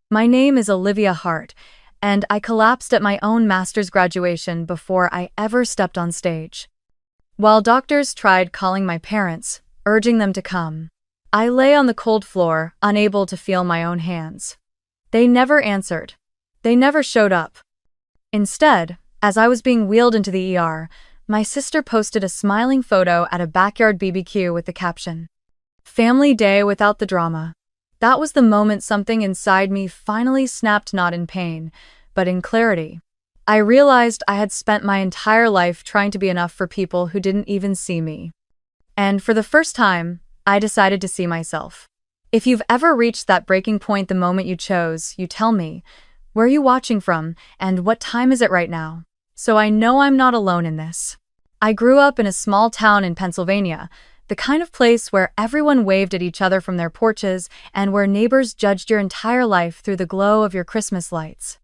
My name is Olivia Hart, and I collapsed at my own master's graduation before I ever stepped on stage. While doctors tried calling my parents, urging them to come, I lay on the cold floor, unable to feel my own hands. They never answered. They never showed up. Instead, as I was being wheeled into the ER, my sister posted a smiling photo at a backyard BBQ with the caption, "Family day without the drama." That was the moment something inside me finally snapped, not in pain, but in clarity. I realized I had spent my entire life trying to be enough for people who didn't even see me. And for the first time, I decided to see myself. If you've ever reached that breaking point the moment you chose, you tell me, where are you watching from, and what time is it right now? So I know I'm not alone in this. I grew up in a small town in Pennsylvania, the kind of place where everyone waved at each other from their porches and where neighbors judged your entire life through the glow of your Christmas lights.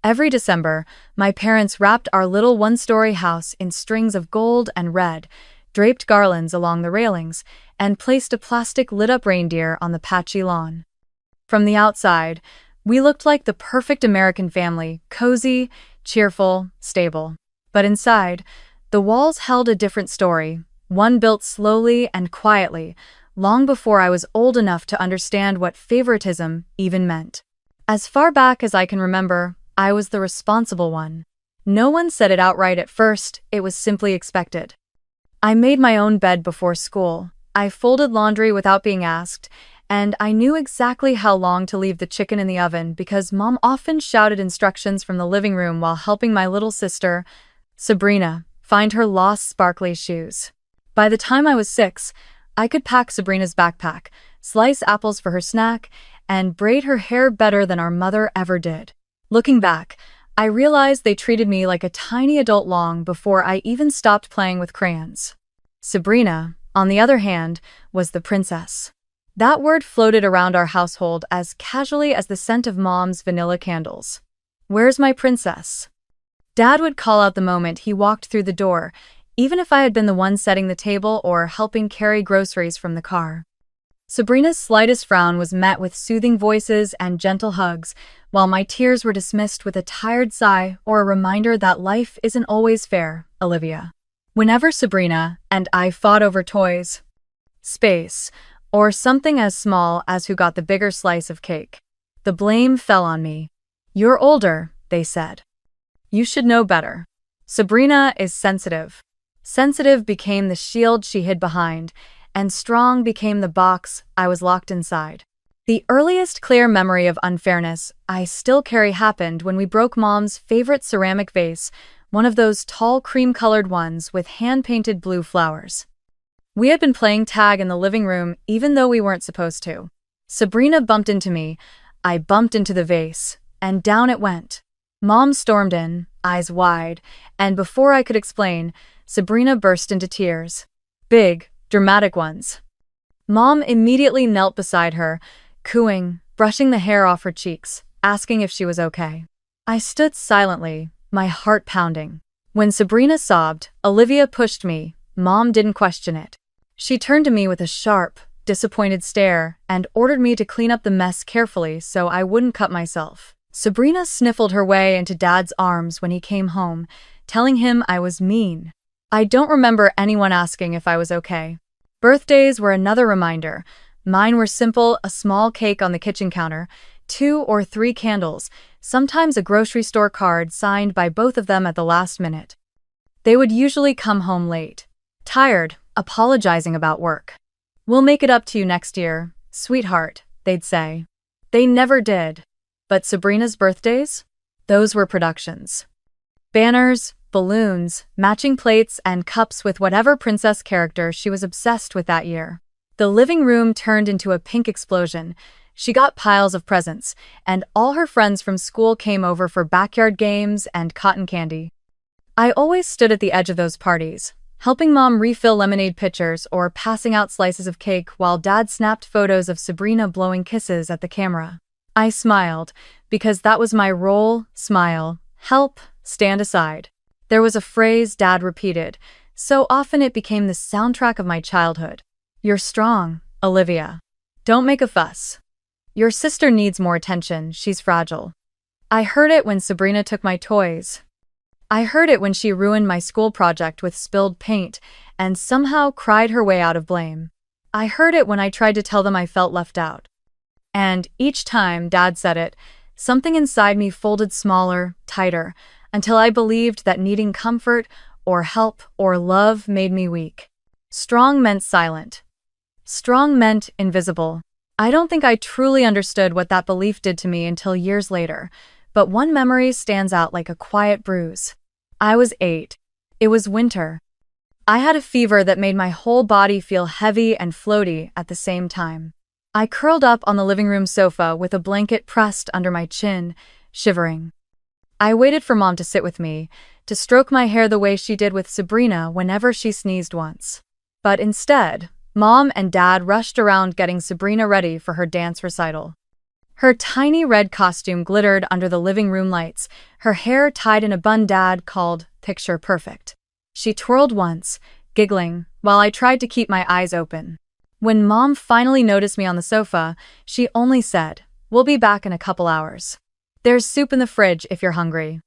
Every December, my parents wrapped our little one-story house in strings of gold and red, draped garlands along the railings, and placed a plastic lit-up reindeer on the patchy lawn. From the outside, we looked like the perfect American family, cozy, cheerful, stable. But inside, the walls held a different story, one built slowly and quietly, long before I was old enough to understand what favoritism even meant. As far back as I can remember, I was the responsible one. No one said it outright at first, it was simply expected. I made my own bed before school, I folded laundry without being asked, and I knew exactly how long to leave the chicken in the oven because Mom often shouted instructions from the living room while helping my little sister, Sabrina, find her lost sparkly shoes. By the time I was 6, I could pack Sabrina's backpack, slice apples for her snack, and braid her hair better than our mother ever did. Looking back, I realized they treated me like a tiny adult long before I even stopped playing with crayons. Sabrina, on the other hand, was the princess. That word floated around our household as casually as the scent of Mom's vanilla candles. "Where's my princess?" Dad would call out the moment he walked through the door, even if I had been the one setting the table or helping carry groceries from the car. Sabrina's slightest frown was met with soothing voices and gentle hugs, while my tears were dismissed with a tired sigh or a reminder that life isn't always fair, Olivia. Whenever Sabrina and I fought over toys, space, or something as small as who got the bigger slice of cake, the blame fell on me. "You're older," they said. "You should know better." Sabrina is sensitive. Sensitive became the shield she hid behind, and strong became the box I was locked inside. The earliest clear memory of unfairness I still carry happened when we broke Mom's favorite ceramic vase, one of those tall cream-colored ones with hand-painted blue flowers. We had been playing tag in the living room even though we weren't supposed to. Sabrina bumped into me, I bumped into the vase, and down it went. Mom stormed in, eyes wide, and before I could explain, Sabrina burst into tears. Big, dramatic ones. Mom immediately knelt beside her, cooing, brushing the hair off her cheeks, asking if she was okay. I stood silently, my heart pounding. When Sabrina sobbed, Olivia pushed me. Mom didn't question it. She turned to me with a sharp, disappointed stare and ordered me to clean up the mess carefully so I wouldn't cut myself. Sabrina sniffled her way into Dad's arms when he came home, telling him I was mean. I don't remember anyone asking if I was okay. Birthdays were another reminder. Mine were simple, a small cake on the kitchen counter, 2 or 3 candles, sometimes a grocery store card signed by both of them at the last minute. They would usually come home late, tired, apologizing about work. "We'll make it up to you next year, sweetheart," they'd say. They never did. But Sabrina's birthdays? Those were productions. Banners, balloons, matching plates, and cups with whatever princess character she was obsessed with that year. The living room turned into a pink explosion. She got piles of presents, and all her friends from school came over for backyard games and cotton candy. I always stood at the edge of those parties, helping Mom refill lemonade pitchers or passing out slices of cake while Dad snapped photos of Sabrina blowing kisses at the camera. I smiled, because that was my role: smile, help, stand aside. There was a phrase Dad repeated, so often it became the soundtrack of my childhood. "You're strong, Olivia. Don't make a fuss. "Your sister needs more attention, she's fragile." I heard it when Sabrina took my toys. I heard it when she ruined my school project with spilled paint and somehow cried her way out of blame. I heard it when I tried to tell them I felt left out. And each time Dad said it, something inside me folded smaller, tighter, until I believed that needing comfort or help or love made me weak. Strong meant silent. Strong meant invisible. I don't think I truly understood what that belief did to me until years later, but one memory stands out like a quiet bruise. I was 8. It was winter. I had a fever that made my whole body feel heavy and floaty at the same time. I curled up on the living room sofa with a blanket pressed under my chin, shivering. I waited for Mom to sit with me, to stroke my hair the way she did with Sabrina whenever she sneezed once. But instead, Mom and Dad rushed around getting Sabrina ready for her dance recital. Her tiny red costume glittered under the living room lights, her hair tied in a bun Dad called "picture perfect." She twirled once, giggling, while I tried to keep my eyes open. When Mom finally noticed me on the sofa, she only said, "We'll be back in a couple hours. There's soup in the fridge if you're hungry."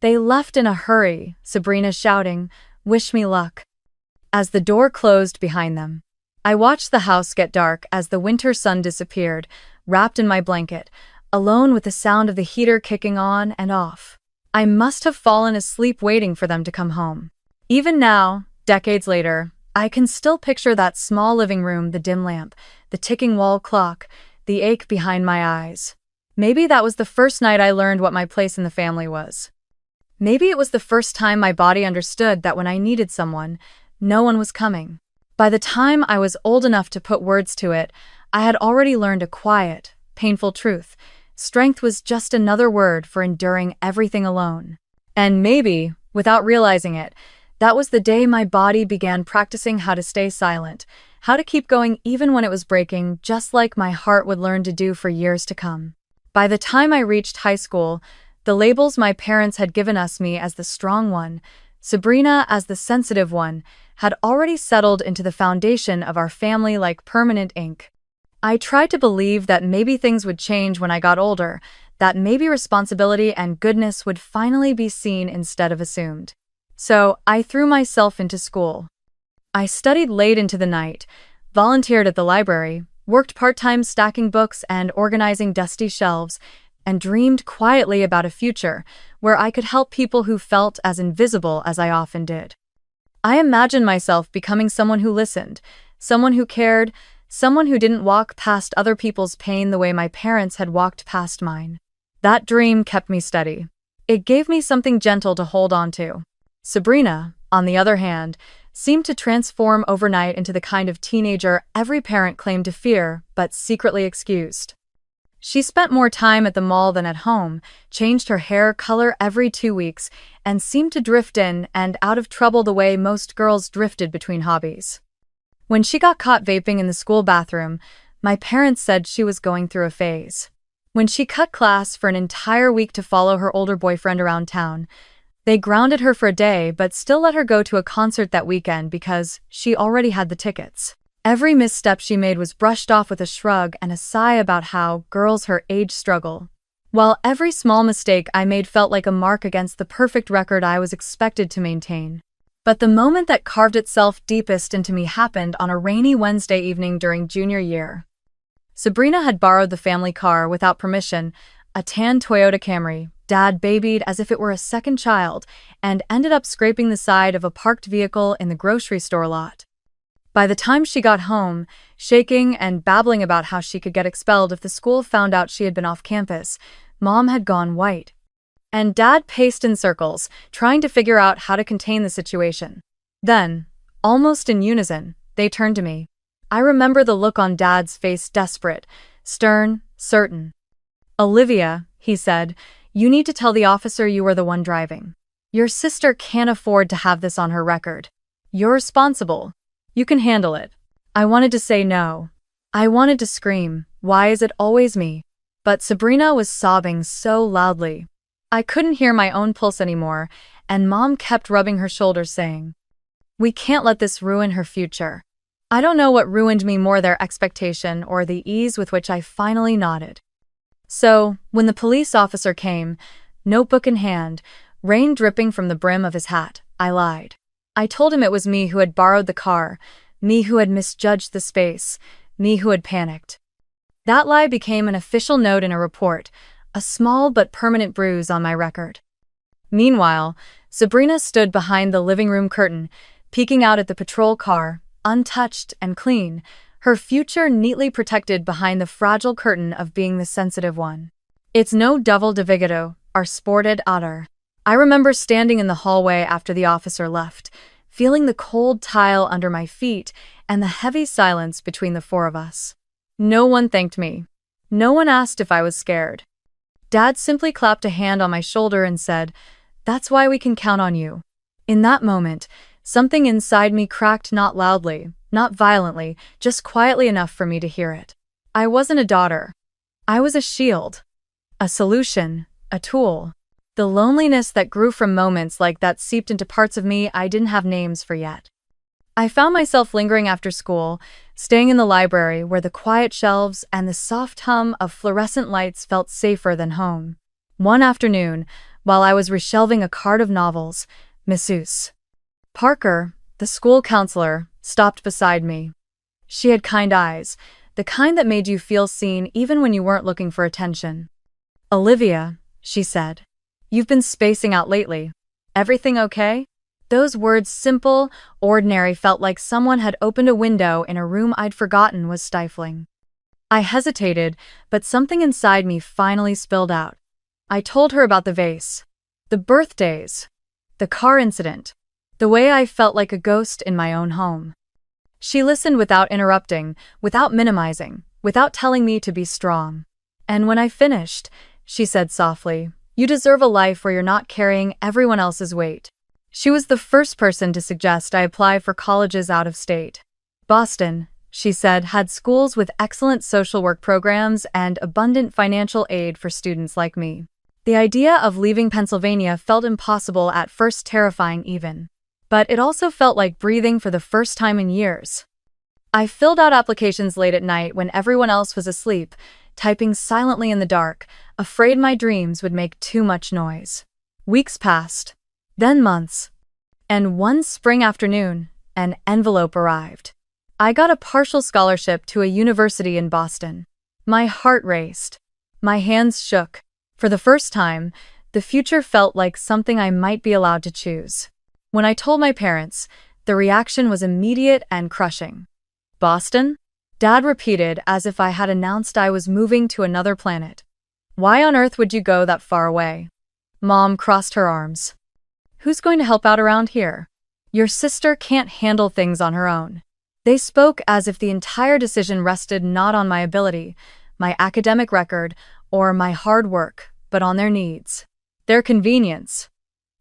They left in a hurry, Sabrina shouting, "Wish me luck," as the door closed behind them. I watched the house get dark as the winter sun disappeared, wrapped in my blanket, alone with the sound of the heater kicking on and off. I must have fallen asleep waiting for them to come home. Even now, decades later, I can still picture that small living room, the dim lamp, the ticking wall clock, the ache behind my eyes. Maybe that was the first night I learned what my place in the family was. Maybe it was the first time my body understood that when I needed someone, no one was coming. By the time I was old enough to put words to it, I had already learned a quiet, painful truth. Strength was just another word for enduring everything alone. And maybe, without realizing it, that was the day my body began practicing how to stay silent, how to keep going even when it was breaking, just like my heart would learn to do for years to come. By the time I reached high school, the labels my parents had given me as the strong one, Sabrina as the sensitive one, had already settled into the foundation of our family like permanent ink. I tried to believe that maybe things would change when I got older, that maybe responsibility and goodness would finally be seen instead of assumed. So I threw myself into school. I studied late into the night, volunteered at the library, worked part-time stacking books and organizing dusty shelves, and dreamed quietly about a future where I could help people who felt as invisible as I often did. I imagined myself becoming someone who listened, someone who cared, someone who didn't walk past other people's pain the way my parents had walked past mine. That dream kept me steady. It gave me something gentle to hold on to. Sabrina, on the other hand, seemed to transform overnight into the kind of teenager every parent claimed to fear but secretly excused. She spent more time at the mall than at home, changed her hair color every 2 weeks, and seemed to drift in and out of trouble the way most girls drifted between hobbies. When she got caught vaping in the school bathroom, my parents said she was going through a phase. When she cut class for an entire week to follow her older boyfriend around town, they grounded her for a day but still let her go to a concert that weekend because she already had the tickets. Every misstep she made was brushed off with a shrug and a sigh about how girls her age struggle, while every small mistake I made felt like a mark against the perfect record I was expected to maintain. But the moment that carved itself deepest into me happened on a rainy Wednesday evening during junior year. Sabrina had borrowed the family car without permission, a tan Toyota Camry. Dad babied as if it were a second child and ended up scraping the side of a parked vehicle in the grocery store lot. By the time she got home, shaking and babbling about how she could get expelled if the school found out she had been off campus, Mom had gone white. And Dad paced in circles, trying to figure out how to contain the situation. Then, almost in unison, they turned to me. I remember the look on Dad's face, desperate, stern, certain. "Olivia," he said, "you need to tell the officer you were the one driving. Your sister can't afford to have this on her record. You're responsible. You can handle it." I wanted to say no. I wanted to scream, "Why is it always me?" But Sabrina was sobbing so loudly. I couldn't hear my own pulse anymore, and Mom kept rubbing her shoulders saying, "We can't let this ruin her future. I don't know what ruined me more, their expectation or the ease with which I finally nodded. So, when the police officer came, notebook in hand, rain dripping from the brim of his hat, I lied. I told him it was me who had borrowed the car, me who had misjudged the space, me who had panicked. That lie became an official note in a report, a small but permanent bruise on my record. Meanwhile, Sabrina stood behind the living room curtain, peeking out at the patrol car, untouched and clean, her future neatly protected behind the fragile curtain of being the sensitive one. It's no double divigato, our sported otter. I remember standing in the hallway after the officer left, feeling the cold tile under my feet and the heavy silence between the four of us. No one thanked me. No one asked if I was scared. Dad simply clapped a hand on my shoulder and said, "That's why we can count on you." In that moment, something inside me cracked, not loudly, not violently, just quietly enough for me to hear it. I wasn't a daughter. I was a shield. A solution. A tool. The loneliness that grew from moments like that seeped into parts of me I didn't have names for yet. I found myself lingering after school, staying in the library where the quiet shelves and the soft hum of fluorescent lights felt safer than home. One afternoon, while I was reshelving a cart of novels, Mrs. Parker, the school counselor, stopped beside me. She had kind eyes, the kind that made you feel seen even when you weren't looking for attention. "Olivia," she said, "you've been spacing out lately. Everything okay?" Those words, simple, ordinary, felt like someone had opened a window in a room I'd forgotten was stifling. I hesitated, but something inside me finally spilled out. I told her about the vase, the birthdays, the car incident, the way I felt like a ghost in my own home. She listened without interrupting, without minimizing, without telling me to be strong. And when I finished, she said softly, "You deserve a life where you're not carrying everyone else's weight." She was the first person to suggest I apply for colleges out of state. Boston, she said, had schools with excellent social work programs and abundant financial aid for students like me. The idea of leaving Pennsylvania felt impossible at first, terrifying even. But it also felt like breathing for the first time in years. I filled out applications late at night when everyone else was asleep, typing silently in the dark, afraid my dreams would make too much noise. Weeks passed, then months, and one spring afternoon, an envelope arrived. I got a partial scholarship to a university in Boston. My heart raced. My hands shook. For the first time, the future felt like something I might be allowed to choose. When I told my parents, the reaction was immediate and crushing. "Boston?" Dad repeated as if I had announced I was moving to another planet. "Why on earth would you go that far away?" Mom crossed her arms. "Who's going to help out around here? Your sister can't handle things on her own." They spoke as if the entire decision rested not on my ability, my academic record, or my hard work, but on their needs, their convenience,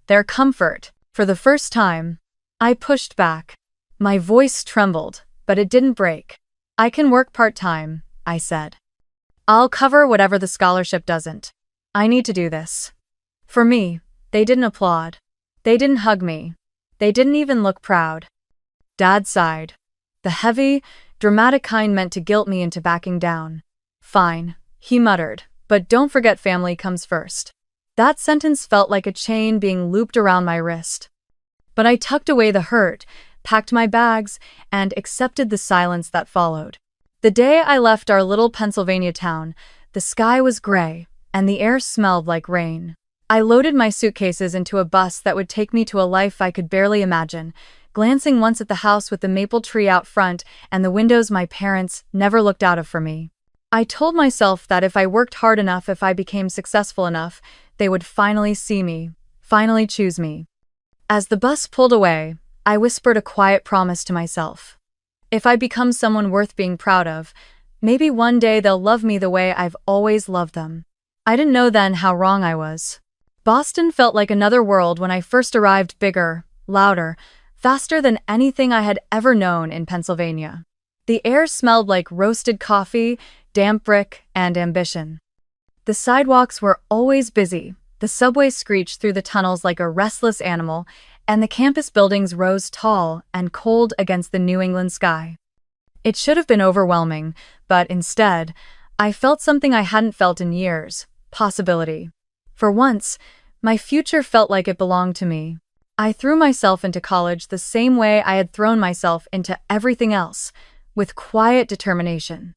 their comfort. For the first time, I pushed back. My voice trembled, but it didn't break. "I can work part-time," I said. "I'll cover whatever the scholarship doesn't. I need to do this." For me, they didn't applaud. They didn't hug me. They didn't even look proud. Dad sighed. The heavy, dramatic kind meant to guilt me into backing down. "Fine," he muttered, "but don't forget family comes first." That sentence felt like a chain being looped around my wrist. But I tucked away the hurt, packed my bags, and accepted the silence that followed. The day I left our little Pennsylvania town, the sky was gray, and the air smelled like rain. I loaded my suitcases into a bus that would take me to a life I could barely imagine, glancing once at the house with the maple tree out front and the windows my parents never looked out of for me. I told myself that if I worked hard enough, if I became successful enough, they would finally see me, finally choose me. As the bus pulled away, I whispered a quiet promise to myself. If I become someone worth being proud of, maybe one day they'll love me the way I've always loved them. I didn't know then how wrong I was. Boston felt like another world when I first arrived, bigger, louder, faster than anything I had ever known in Pennsylvania. The air smelled like roasted coffee, damp brick, and ambition. The sidewalks were always busy, the subway screeched through the tunnels like a restless animal, and the campus buildings rose tall and cold against the New England sky. It should have been overwhelming, but instead, I felt something I hadn't felt in years: possibility. For once, my future felt like it belonged to me. I threw myself into college the same way I had thrown myself into everything else, with quiet determination.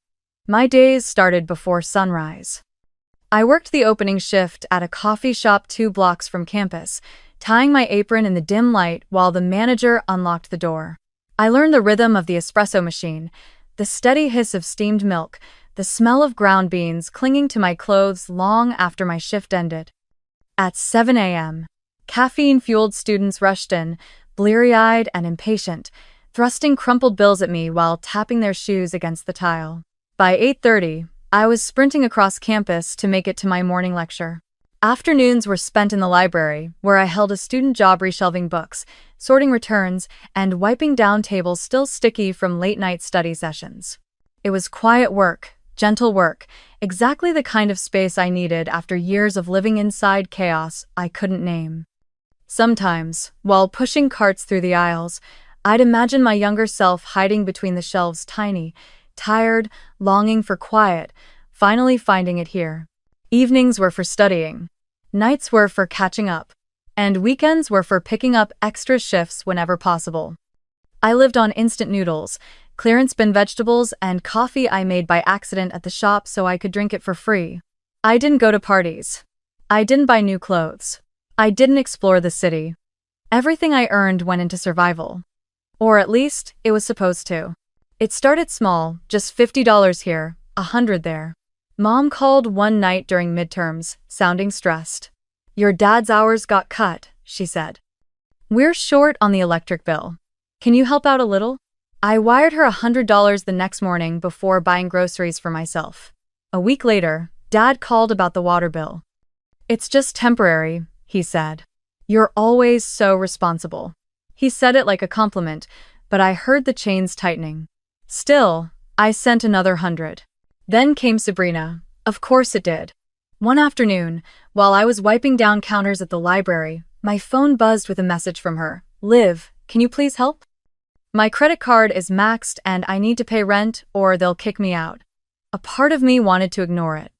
My days started before sunrise. I worked the opening shift at a coffee shop 2 blocks from campus, tying my apron in the dim light while the manager unlocked the door. I learned the rhythm of the espresso machine, the steady hiss of steamed milk, the smell of ground beans clinging to my clothes long after my shift ended. At 7 a.m., caffeine-fueled students rushed in, bleary-eyed and impatient, thrusting crumpled bills at me while tapping their shoes against the tile. By 8:30, I was sprinting across campus to make it to my morning lecture. Afternoons were spent in the library, where I held a student job reshelving books, sorting returns, and wiping down tables still sticky from late-night study sessions. It was quiet work, gentle work, exactly the kind of space I needed after years of living inside chaos I couldn't name. Sometimes, while pushing carts through the aisles, I'd imagine my younger self hiding between the shelves, tiny, tired, longing for quiet, finally finding it here. Evenings were for studying, nights were for catching up, and weekends were for picking up extra shifts whenever possible. I lived on instant noodles, clearance bin vegetables, and coffee I made by accident at the shop so I could drink it for free. I didn't go to parties. I didn't buy new clothes. I didn't explore the city. Everything I earned went into survival. Or at least, it was supposed to. It started small, just $50 here, $100 there. Mom called one night during midterms, sounding stressed. "Your dad's hours got cut," she said. "We're short on the electric bill. Can you help out a little?" I wired her $100 the next morning before buying groceries for myself. A week later, Dad called about the water bill. "It's just temporary," he said. "You're always so responsible." He said it like a compliment, but I heard the chains tightening. Still, I sent another 100. Then came Sabrina. Of course it did. One afternoon, while I was wiping down counters at the library, my phone buzzed with a message from her. "Liv, can you please help? My credit card is maxed and I need to pay rent or they'll kick me out." A part of me wanted to ignore it.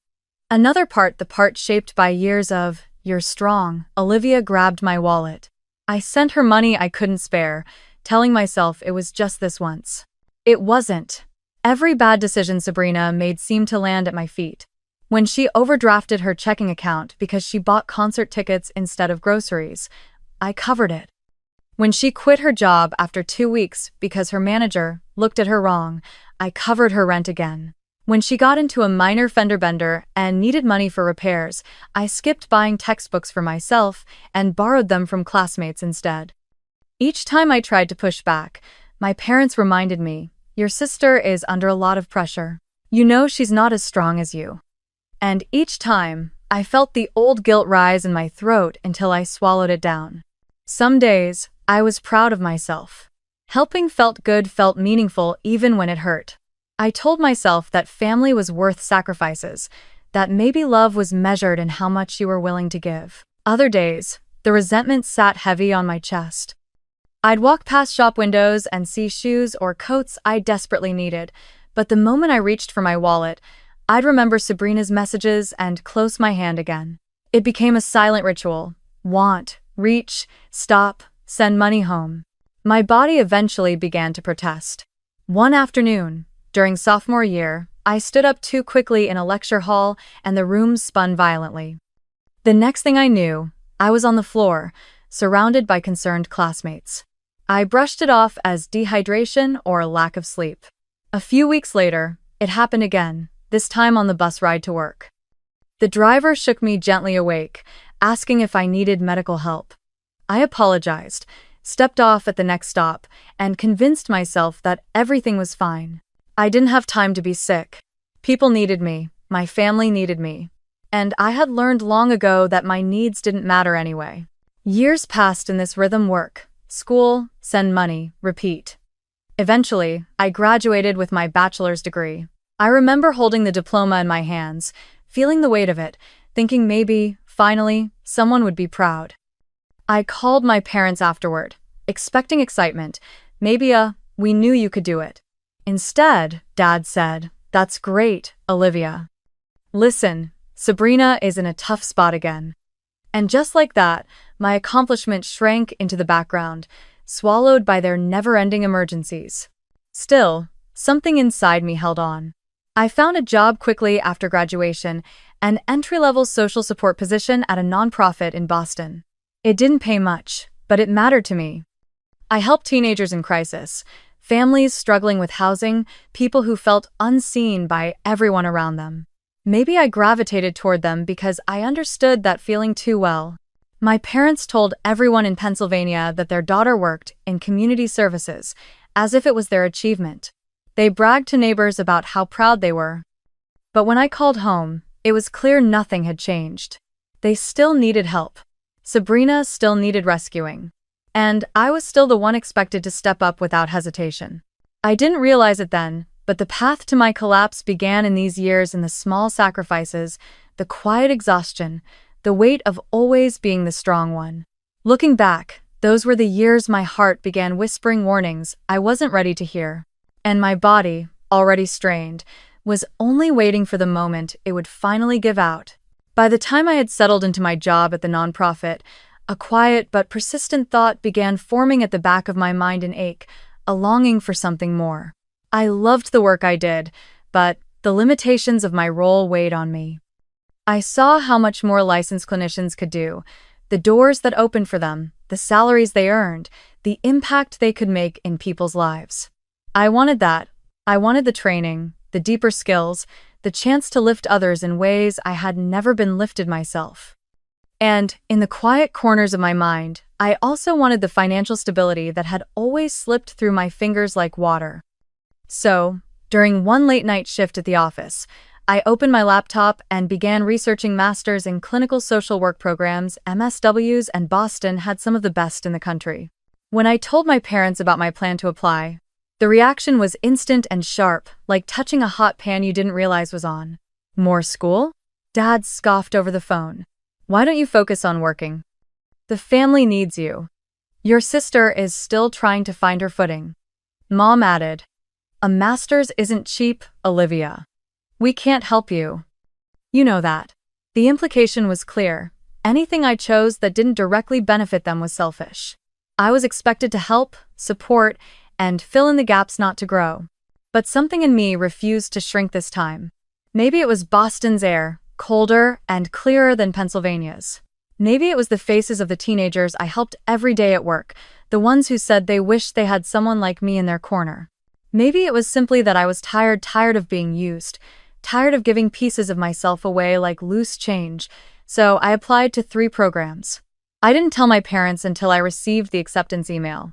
Another part, the part shaped by years of, "You're strong," Olivia grabbed my wallet. I sent her money I couldn't spare, telling myself it was just this once. It wasn't. Every bad decision Sabrina made seemed to land at my feet. When she overdrafted her checking account because she bought concert tickets instead of groceries, I covered it. When she quit her job after 2 weeks because her manager looked at her wrong, I covered her rent again. When she got into a minor fender bender and needed money for repairs, I skipped buying textbooks for myself and borrowed them from classmates instead. Each time I tried to push back, my parents reminded me, "Your sister is under a lot of pressure. You know she's not as strong as you." And each time, I felt the old guilt rise in my throat until I swallowed it down. Some days, I was proud of myself. Helping felt good, felt meaningful even when it hurt. I told myself that family was worth sacrifices, that maybe love was measured in how much you were willing to give. Other days, the resentment sat heavy on my chest. I'd walk past shop windows and see shoes or coats I desperately needed, but the moment I reached for my wallet, I'd remember Sabrina's messages and close my hand again. It became a silent ritual. Want, reach, stop, send money home. My body eventually began to protest. One afternoon, during sophomore year, I stood up too quickly in a lecture hall and the room spun violently. The next thing I knew, I was on the floor, surrounded by concerned classmates. I brushed it off as dehydration or a lack of sleep. A few weeks later, it happened again, this time on the bus ride to work. The driver shook me gently awake, asking if I needed medical help. I apologized, stepped off at the next stop, and convinced myself that everything was fine. I didn't have time to be sick. People needed me, my family needed me. And I had learned long ago that my needs didn't matter anyway. Years passed in this rhythm: work, school, send money, repeat. Eventually, I graduated with my bachelor's degree. I remember holding the diploma in my hands, feeling the weight of it, thinking maybe, finally, someone would be proud. I called my parents afterward, expecting excitement, maybe "we knew you could do it." Instead, Dad said, "That's great, Olivia. Listen, Sabrina is in a tough spot again." And just like that, my accomplishment shrank into the background, swallowed by their never-ending emergencies. Still, something inside me held on. I found a job quickly after graduation, an entry-level social support position at a nonprofit in Boston. It didn't pay much, but it mattered to me. I helped teenagers in crisis, families struggling with housing, people who felt unseen by everyone around them. Maybe I gravitated toward them because I understood that feeling too well. My parents told everyone in Pennsylvania that their daughter worked in community services, as if it was their achievement. They bragged to neighbors about how proud they were. But when I called home, it was clear nothing had changed. They still needed help. Sabrina still needed rescuing. And I was still the one expected to step up without hesitation. I didn't realize it then, but the path to my collapse began in these years in the small sacrifices, the quiet exhaustion, the weight of always being the strong one. Looking back, those were the years my heart began whispering warnings I wasn't ready to hear. And my body, already strained, was only waiting for the moment it would finally give out. By the time I had settled into my job at the nonprofit, a quiet but persistent thought began forming at the back of my mind, an ache, a longing for something more. I loved the work I did, but the limitations of my role weighed on me. I saw how much more licensed clinicians could do, the doors that opened for them, the salaries they earned, the impact they could make in people's lives. I wanted that. I wanted the training, the deeper skills, the chance to lift others in ways I had never been lifted myself. And, in the quiet corners of my mind, I also wanted the financial stability that had always slipped through my fingers like water. So, during one late-night shift at the office, I opened my laptop and began researching Masters in Clinical Social Work programs, MSWs, and Boston had some of the best in the country. When I told my parents about my plan to apply, the reaction was instant and sharp, like touching a hot pan you didn't realize was on. "More school?" Dad scoffed over the phone. "Why don't you focus on working? The family needs you. Your sister is still trying to find her footing." Mom added, "A master's isn't cheap, Olivia. We can't help you. You know that." The implication was clear. Anything I chose that didn't directly benefit them was selfish. I was expected to help, support, and fill in the gaps, not to grow. But something in me refused to shrink this time. Maybe it was Boston's air, colder and clearer than Pennsylvania's. Maybe it was the faces of the teenagers I helped every day at work, the ones who said they wished they had someone like me in their corner. Maybe it was simply that I was tired of being used, tired of giving pieces of myself away like loose change, so I applied to 3 programs. I didn't tell my parents until I received the acceptance email.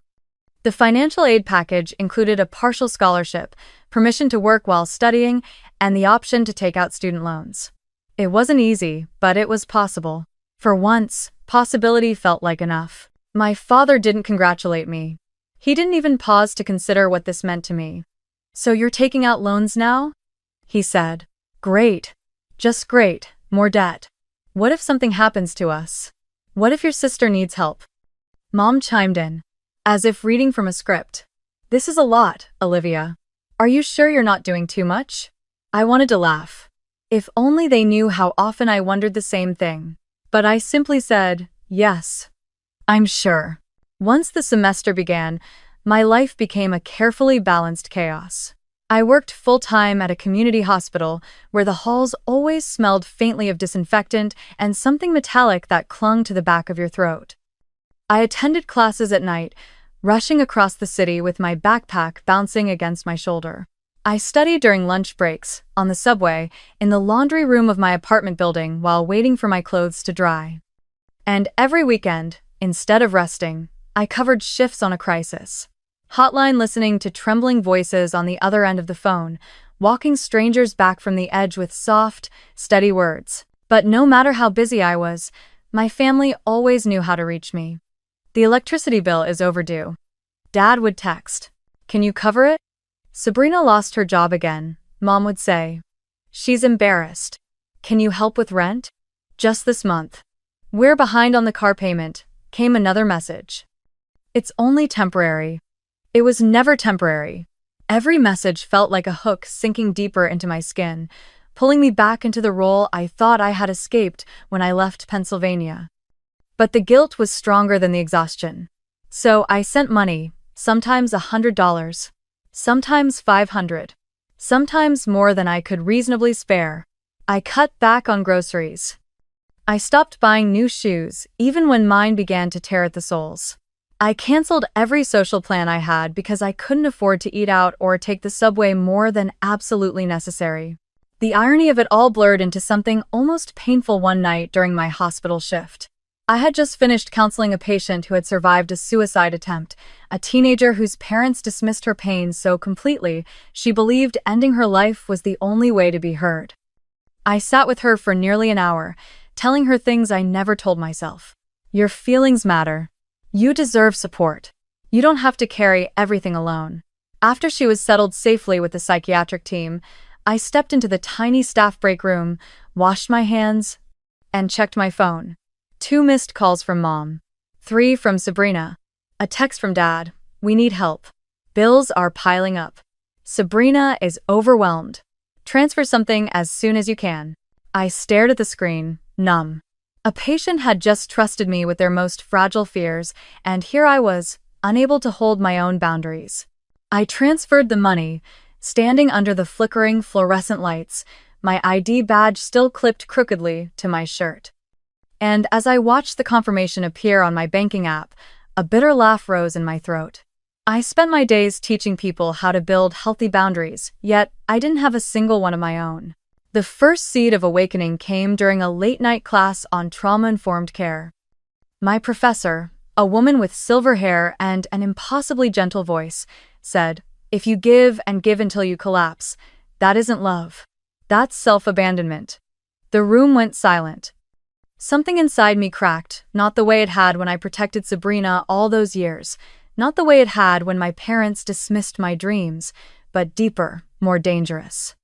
The financial aid package included a partial scholarship, permission to work while studying, and the option to take out student loans. It wasn't easy, but it was possible. For once, possibility felt like enough. My father didn't congratulate me. He didn't even pause to consider what this meant to me. "So you're taking out loans now?" he said. "Great. Just great. More debt. What if something happens to us? What if your sister needs help?" Mom chimed in, as if reading from a script. "This is a lot, Olivia. Are you sure you're not doing too much?" I wanted to laugh. If only they knew how often I wondered the same thing. But I simply said, "Yes, I'm sure." Once the semester began, my life became a carefully balanced chaos. I worked full-time at a community hospital where the halls always smelled faintly of disinfectant and something metallic that clung to the back of your throat. I attended classes at night, rushing across the city with my backpack bouncing against my shoulder. I studied during lunch breaks, on the subway, in the laundry room of my apartment building while waiting for my clothes to dry. And every weekend, instead of resting, I covered shifts on a crisis. Hotline, listening to trembling voices on the other end of the phone, walking strangers back from the edge with soft, steady words. But no matter how busy I was, my family always knew how to reach me. "The electricity bill is overdue." Dad would text, "Can you cover it?" "Sabrina lost her job again," Mom would say. "She's embarrassed." "Can you help with rent?" "Just this month." "We're behind on the car payment," came another message. "It's only temporary." It was never temporary. Every message felt like a hook sinking deeper into my skin, pulling me back into the role I thought I had escaped when I left Pennsylvania. But the guilt was stronger than the exhaustion. So I sent money, sometimes $100, sometimes $500, sometimes more than I could reasonably spare. I cut back on groceries. I stopped buying new shoes, even when mine began to tear at the soles. I canceled every social plan I had because I couldn't afford to eat out or take the subway more than absolutely necessary. The irony of it all blurred into something almost painful one night during my hospital shift. I had just finished counseling a patient who had survived a suicide attempt, a teenager whose parents dismissed her pain so completely she believed ending her life was the only way to be heard. I sat with her for nearly an hour, telling her things I never told myself. Your feelings matter. You deserve support. You don't have to carry everything alone. After she was settled safely with the psychiatric team, I stepped into the tiny staff break room, washed my hands, and checked my phone. 2 missed calls from Mom. 3 from Sabrina. A text from Dad. We need help. Bills are piling up. Sabrina is overwhelmed. Transfer something as soon as you can. I stared at the screen, numb. A patient had just trusted me with their most fragile fears, and here I was, unable to hold my own boundaries. I transferred the money, standing under the flickering fluorescent lights, my ID badge still clipped crookedly to my shirt. And as I watched the confirmation appear on my banking app, a bitter laugh rose in my throat. I spent my days teaching people how to build healthy boundaries, yet I didn't have a single one of my own. The first seed of awakening came during a late-night class on trauma-informed care. My professor, a woman with silver hair and an impossibly gentle voice, said, "If you give and give until you collapse, that isn't love. That's self-abandonment." The room went silent. Something inside me cracked, not the way it had when I protected Sabrina all those years, not the way it had when my parents dismissed my dreams, but deeper, more dangerous.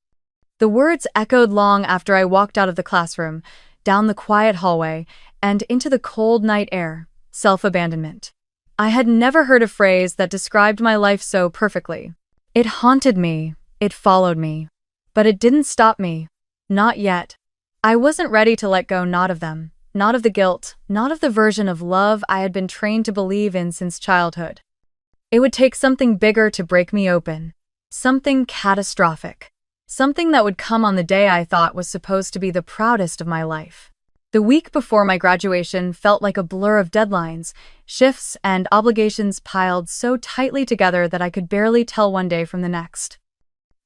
The words echoed long after I walked out of the classroom, down the quiet hallway, and into the cold night air. Self-abandonment. I had never heard a phrase that described my life so perfectly. It haunted me, it followed me. But it didn't stop me. Not yet. I wasn't ready to let go, not of them, not of the guilt, not of the version of love I had been trained to believe in since childhood. It would take something bigger to break me open. Something catastrophic. Something that would come on the day I thought was supposed to be the proudest of my life. The week before my graduation felt like a blur of deadlines, shifts, and obligations piled so tightly together that I could barely tell one day from the next.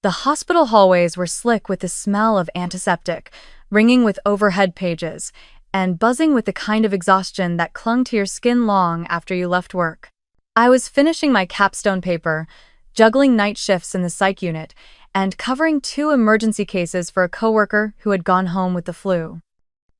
The hospital hallways were slick with the smell of antiseptic, ringing with overhead pages, and buzzing with the kind of exhaustion that clung to your skin long after you left work. I was finishing my capstone paper, juggling night shifts in the psych unit, and covering 2 emergency cases for a coworker who had gone home with the flu.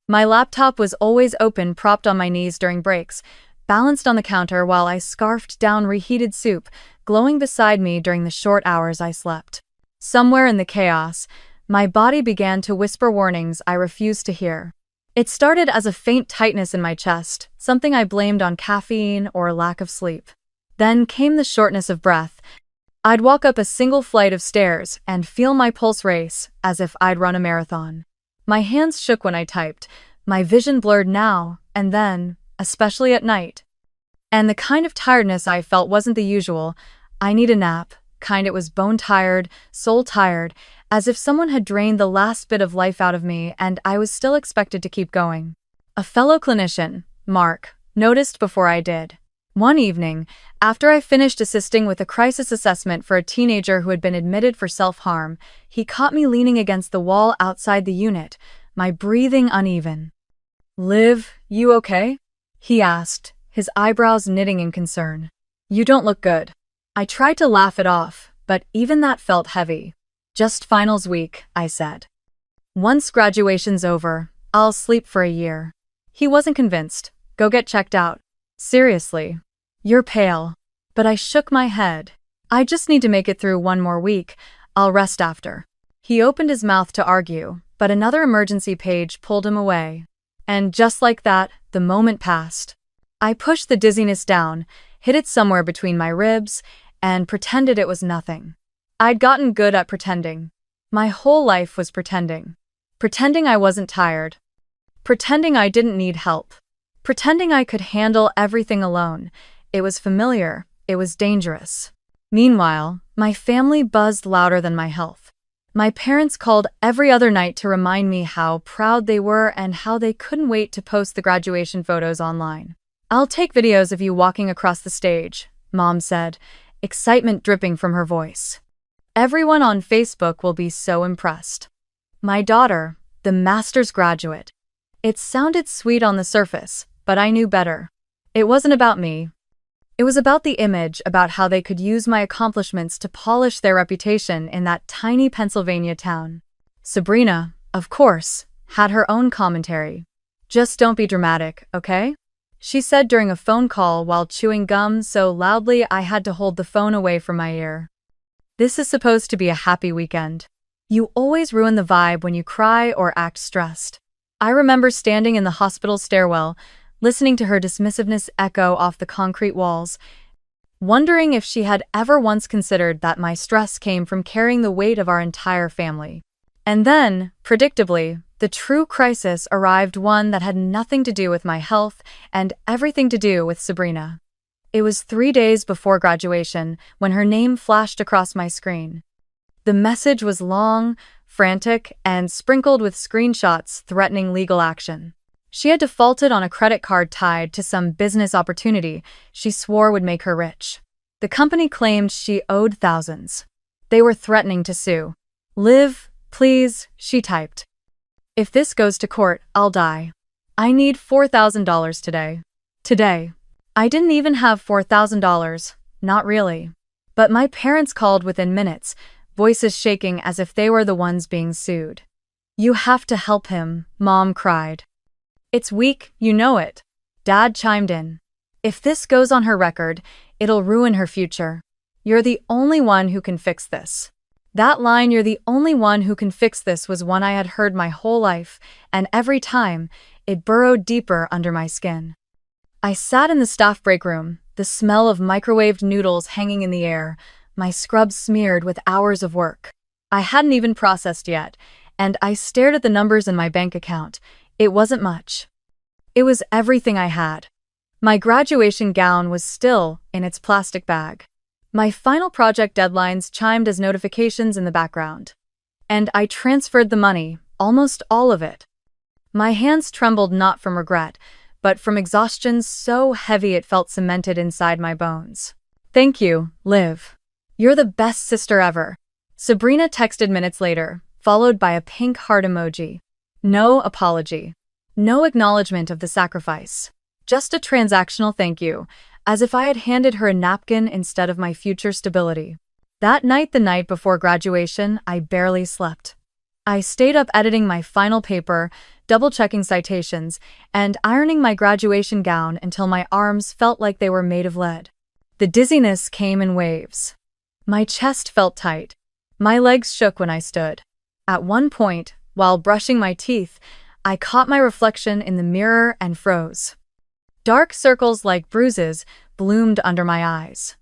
My laptop was always open, propped on my knees during breaks, balanced on the counter while I scarfed down reheated soup, glowing beside me during the short hours I slept. Somewhere in the chaos, my body began to whisper warnings I refused to hear. It started as a faint tightness in my chest, something I blamed on caffeine or lack of sleep. Then came the shortness of breath. I'd walk up a single flight of stairs and feel my pulse race, as if I'd run a marathon. My hands shook when I typed, my vision blurred now and then, especially at night. And the kind of tiredness I felt wasn't the usual. I need a nap, kind it was bone-tired, soul-tired, as if someone had drained the last bit of life out of me and I was still expected to keep going. A fellow clinician, Mark, noticed before I did. One evening, after I finished assisting with a crisis assessment for a teenager who had been admitted for self-harm, he caught me leaning against the wall outside the unit, my breathing uneven. "Liv, you okay?" he asked, his eyebrows knitting in concern. "You don't look good." I tried to laugh it off, but even that felt heavy. "Just finals week," I said. "Once graduation's over, I'll sleep for a year." He wasn't convinced. "Go get checked out." "Seriously? You're pale." But I shook my head. "I just need to make it through one more week. I'll rest after." He opened his mouth to argue, but another emergency page pulled him away. And just like that, the moment passed. I pushed the dizziness down, hid it somewhere between my ribs, and pretended it was nothing. I'd gotten good at pretending. My whole life was pretending. Pretending I wasn't tired. Pretending I didn't need help. Pretending I could handle everything alone. It was familiar. It was dangerous. Meanwhile, my family buzzed louder than my health. My parents called every other night to remind me how proud they were and how they couldn't wait to post the graduation photos online. "I'll take videos of you walking across the stage," Mom said, excitement dripping from her voice. "Everyone on Facebook will be so impressed." My daughter, the master's graduate. It sounded sweet on the surface, but I knew better. It wasn't about me. It was about the image, about how they could use my accomplishments to polish their reputation in that tiny Pennsylvania town. Sabrina, of course, had her own commentary. "Just don't be dramatic, okay?" she said during a phone call while chewing gum so loudly I had to hold the phone away from my ear. "This is supposed to be a happy weekend. You always ruin the vibe when you cry or act stressed." I remember standing in the hospital stairwell, listening to her dismissiveness echo off the concrete walls, wondering if she had ever once considered that my stress came from carrying the weight of our entire family. And then, predictably, the true crisis arrived, one that had nothing to do with my health and everything to do with Sabrina. It was 3 days before graduation when her name flashed across my screen. The message was long, frantic, and sprinkled with screenshots threatening legal action. She had defaulted on a credit card tied to some business opportunity she swore would make her rich. The company claimed she owed thousands. They were threatening to sue. "Liv, please," she typed. "If this goes to court, I'll die. I need $4,000 today." Today. I didn't even have $4,000, not really. But my parents called within minutes, voices shaking as if they were the ones being sued. "You have to help him," Mom cried. "It's weak, you know it," Dad chimed in. "If this goes on her record, it'll ruin her future. You're the only one who can fix this." That line, "you're the only one who can fix this," was one I had heard my whole life, and every time, it burrowed deeper under my skin. I sat in the staff break room, the smell of microwaved noodles hanging in the air, my scrubs smeared with hours of work I hadn't even processed yet, and I stared at the numbers in my bank account. It wasn't much. It was everything I had. My graduation gown was still in its plastic bag. My final project deadlines chimed as notifications in the background. And I transferred the money, almost all of it. My hands trembled not from regret, but from exhaustion so heavy it felt cemented inside my bones. "Thank you, Liv. You're the best sister ever," Sabrina texted minutes later, followed by a pink heart emoji. No apology. No acknowledgement of the sacrifice. Just a transactional thank you, as if I had handed her a napkin instead of my future stability. That night, the night before graduation, I barely slept. I stayed up editing my final paper, double-checking citations, and ironing my graduation gown until my arms felt like they were made of lead. The dizziness came in waves. My chest felt tight. My legs shook when I stood. At one point, while brushing my teeth, I caught my reflection in the mirror and froze. Dark circles like bruises bloomed under my eyes.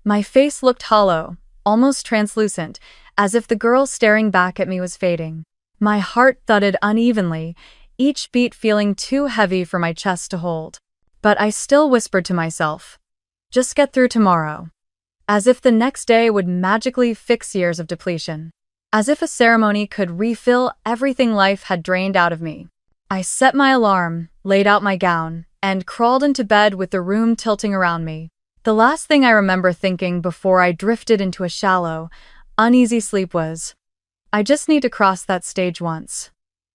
My face looked hollow, almost translucent, as if the girl staring back at me was fading. My heart thudded unevenly, each beat feeling too heavy for my chest to hold. But I still whispered to myself, "Just get through tomorrow." As if the next day would magically fix years of depletion. As if a ceremony could refill everything life had drained out of me. I set my alarm, laid out my gown, and crawled into bed with the room tilting around me. The last thing I remember thinking before I drifted into a shallow, uneasy sleep was, "I just need to cross that stage once.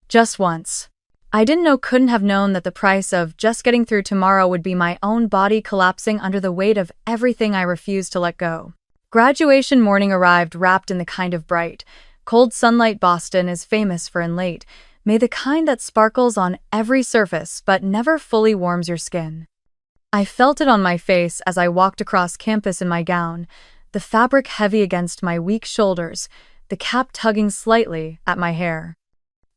Just once." I couldn't have known that the price of just getting through tomorrow would be my own body collapsing under the weight of everything I refused to let go. Graduation morning arrived wrapped in the kind of bright, cold sunlight Boston is famous for and late, may the kind that sparkles on every surface but never fully warms your skin. I felt it on my face as I walked across campus in my gown, the fabric heavy against my weak shoulders, the cap tugging slightly at my hair.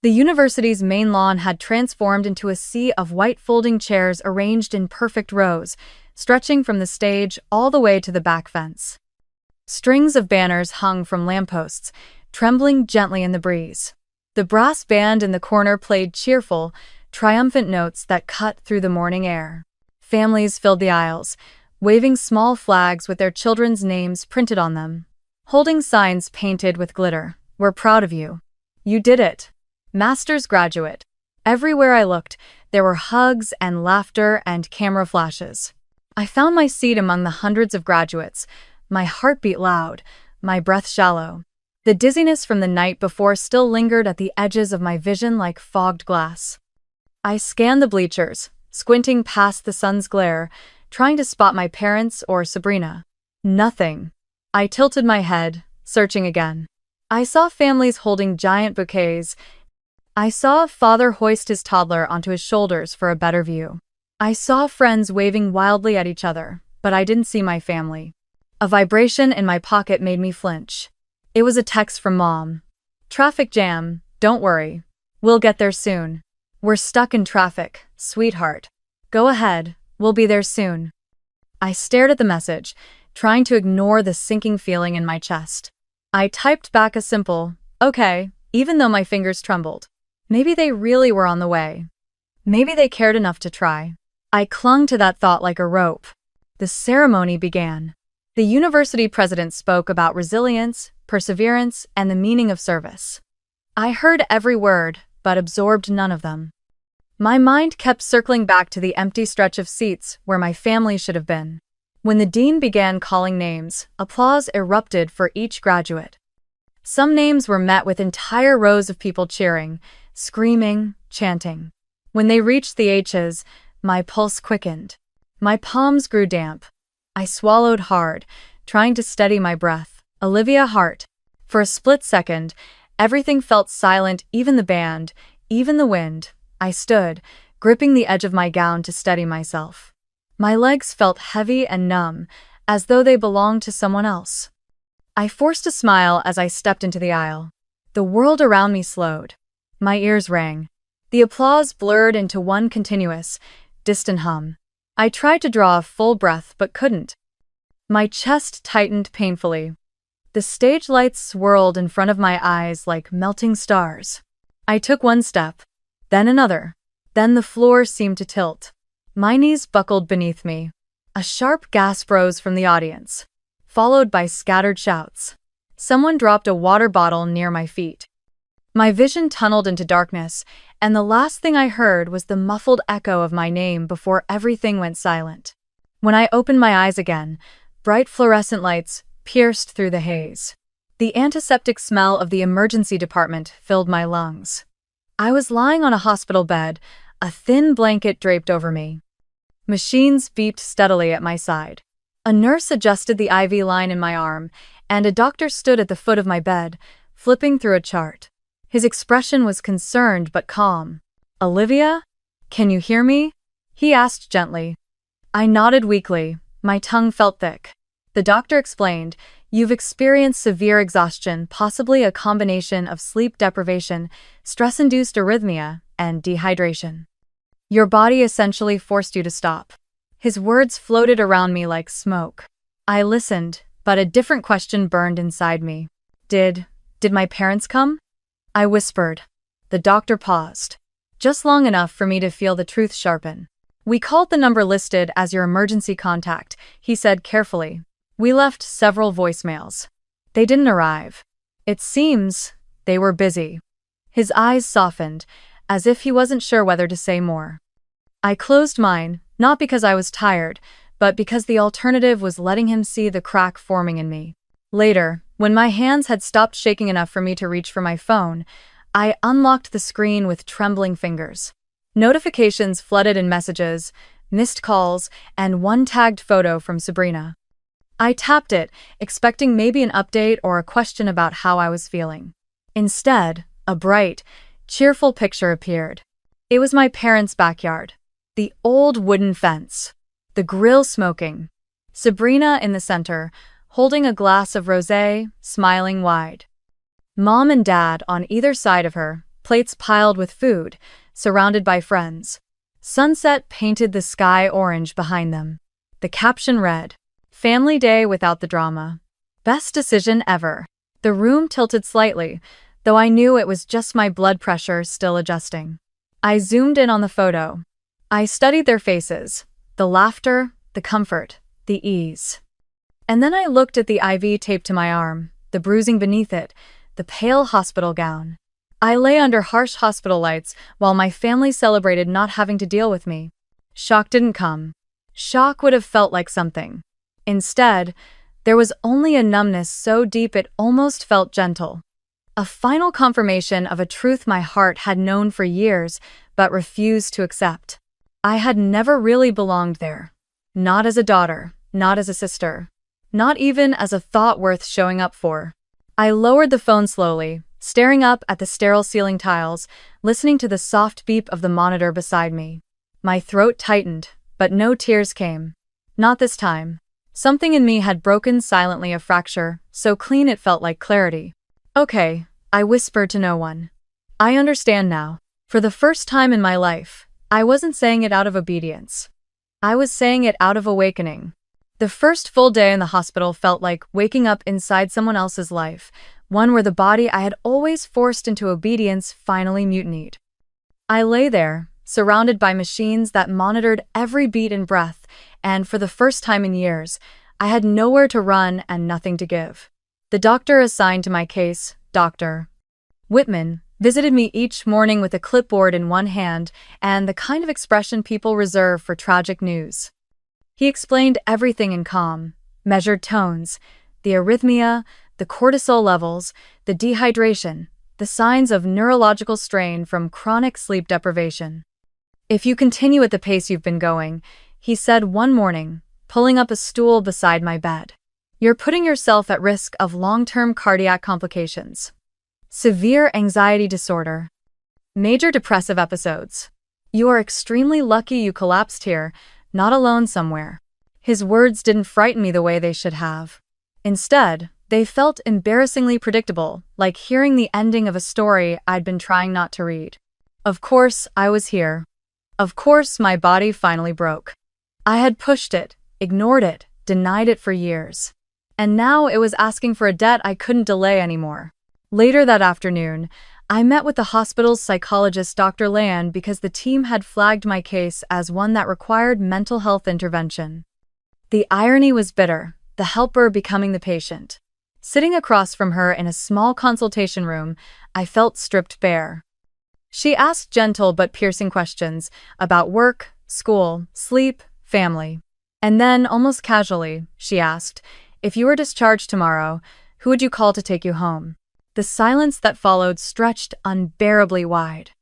The university's main lawn had transformed into a sea of white folding chairs arranged in perfect rows, stretching from the stage all the way to the back fence. Strings of banners hung from lampposts, trembling gently in the breeze. The brass band in the corner played cheerful, triumphant notes that cut through the morning air. Families filled the aisles, waving small flags with their children's names printed on them. Holding signs painted with glitter. "We're proud of you. You did it. Master's graduate." Everywhere I looked, there were hugs and laughter and camera flashes. I found my seat among the hundreds of graduates, my heartbeat loud, my breath shallow. The dizziness from the night before still lingered at the edges of my vision like fogged glass. I scanned the bleachers, squinting past the sun's glare, trying to spot my parents or Sabrina. Nothing. I tilted my head, searching again. I saw families holding giant bouquets. I saw a father hoist his toddler onto his shoulders for a better view. I saw friends waving wildly at each other, but I didn't see my family. A vibration in my pocket made me flinch. It was a text from Mom. "Traffic jam, don't worry. We'll get there soon. We're stuck in traffic, sweetheart. Go ahead, we'll be there soon." I stared at the message, trying to ignore the sinking feeling in my chest. I typed back a simple, "Okay," even though my fingers trembled. Maybe they really were on the way. Maybe they cared enough to try. I clung to that thought like a rope. The ceremony began. The university president spoke about resilience, perseverance, and the meaning of service. I heard every word, but absorbed none of them. My mind kept circling back to the empty stretch of seats where my family should have been. When the dean began calling names, applause erupted for each graduate. Some names were met with entire rows of people cheering, screaming, chanting. When they reached the H's, my pulse quickened. My palms grew damp. I swallowed hard, trying to steady my breath. Olivia Hart. For a split second, everything felt silent, even the band, even the wind. I stood, gripping the edge of my gown to steady myself. My legs felt heavy and numb, as though they belonged to someone else. I forced a smile as I stepped into the aisle. The world around me slowed. My ears rang. The applause blurred into one continuous, distant hum. I tried to draw a full breath but couldn't. My chest tightened painfully. The stage lights swirled in front of my eyes like melting stars. I took one step, then another. Then the floor seemed to tilt. My knees buckled beneath me. A sharp gasp rose from the audience, followed by scattered shouts. Someone dropped a water bottle near my feet. My vision tunneled into darkness, and the last thing I heard was the muffled echo of my name before everything went silent. When I opened my eyes again, bright fluorescent lights pierced through the haze. The antiseptic smell of the emergency department filled my lungs. I was lying on a hospital bed, a thin blanket draped over me. Machines beeped steadily at my side. A nurse adjusted the IV line in my arm, and a doctor stood at the foot of my bed, flipping through a chart. His expression was concerned but calm. "Olivia? Can you hear me?" he asked gently. I nodded weakly. My tongue felt thick. The doctor explained, "You've experienced severe exhaustion, possibly a combination of sleep deprivation, stress-induced arrhythmia, and dehydration. Your body essentially forced you to stop." His words floated around me like smoke. I listened, but a different question burned inside me. Did my parents come?" I whispered. The doctor paused, just long enough for me to feel the truth sharpen. "We called the number listed as your emergency contact," he said carefully. "We left several voicemails. They didn't arrive. It seems they were busy." His eyes softened, as if he wasn't sure whether to say more. I closed mine, not because I was tired, but because the alternative was letting him see the crack forming in me. Later, when my hands had stopped shaking enough for me to reach for my phone, I unlocked the screen with trembling fingers. Notifications flooded in messages, missed calls, and one tagged photo from Sabrina. I tapped it, expecting maybe an update or a question about how I was feeling. Instead, a bright, cheerful picture appeared. It was my parents' backyard. The old wooden fence. The grill smoking. Sabrina in the center, holding a glass of rosé, smiling wide. Mom and Dad on either side of her, plates piled with food, surrounded by friends. Sunset painted the sky orange behind them. The caption read, "Family day without the drama." Best decision ever. The room tilted slightly, though I knew it was just my blood pressure still adjusting. I zoomed in on the photo. I studied their faces, the laughter, the comfort, the ease. And then I looked at the IV taped to my arm, the bruising beneath it, the pale hospital gown. I lay under harsh hospital lights while my family celebrated not having to deal with me. Shock didn't come. Shock would have felt like something. Instead, there was only a numbness so deep it almost felt gentle. A final confirmation of a truth my heart had known for years but refused to accept. I had never really belonged there. Not as a daughter, not as a sister, not even as a thought worth showing up for. I lowered the phone slowly, staring up at the sterile ceiling tiles, listening to the soft beep of the monitor beside me. My throat tightened, but no tears came. Not this time. Something in me had broken silently, a fracture, so clean it felt like clarity. Okay, I whispered to no one. I understand now. For the first time in my life, I wasn't saying it out of obedience. I was saying it out of awakening. The first full day in the hospital felt like waking up inside someone else's life, one where the body I had always forced into obedience finally mutinied. I lay there, surrounded by machines that monitored every beat and breath, and for the first time in years, I had nowhere to run and nothing to give. The doctor assigned to my case, Dr. Whitman, visited me each morning with a clipboard in one hand and the kind of expression people reserve for tragic news. He explained everything in calm, measured tones, the arrhythmia, the cortisol levels, the dehydration, the signs of neurological strain from chronic sleep deprivation. If you continue at the pace you've been going, he said one morning, pulling up a stool beside my bed, you're putting yourself at risk of long-term cardiac complications. Severe anxiety disorder. Major depressive episodes. You are extremely lucky you collapsed here, not alone somewhere. His words didn't frighten me the way they should have. Instead, they felt embarrassingly predictable, like hearing the ending of a story I'd been trying not to read. Of course, I was here. Of course, my body finally broke. I had pushed it, ignored it, denied it for years. And now it was asking for a debt I couldn't delay anymore. Later that afternoon, I met with the hospital's psychologist, Dr. Lan, because the team had flagged my case as one that required mental health intervention. The irony was bitter, the helper becoming the patient. Sitting across from her in a small consultation room, I felt stripped bare. She asked gentle but piercing questions about work, school, sleep, family. And then, almost casually, she asked, if you were discharged tomorrow, who would you call to take you home? The silence that followed stretched unbearably wide.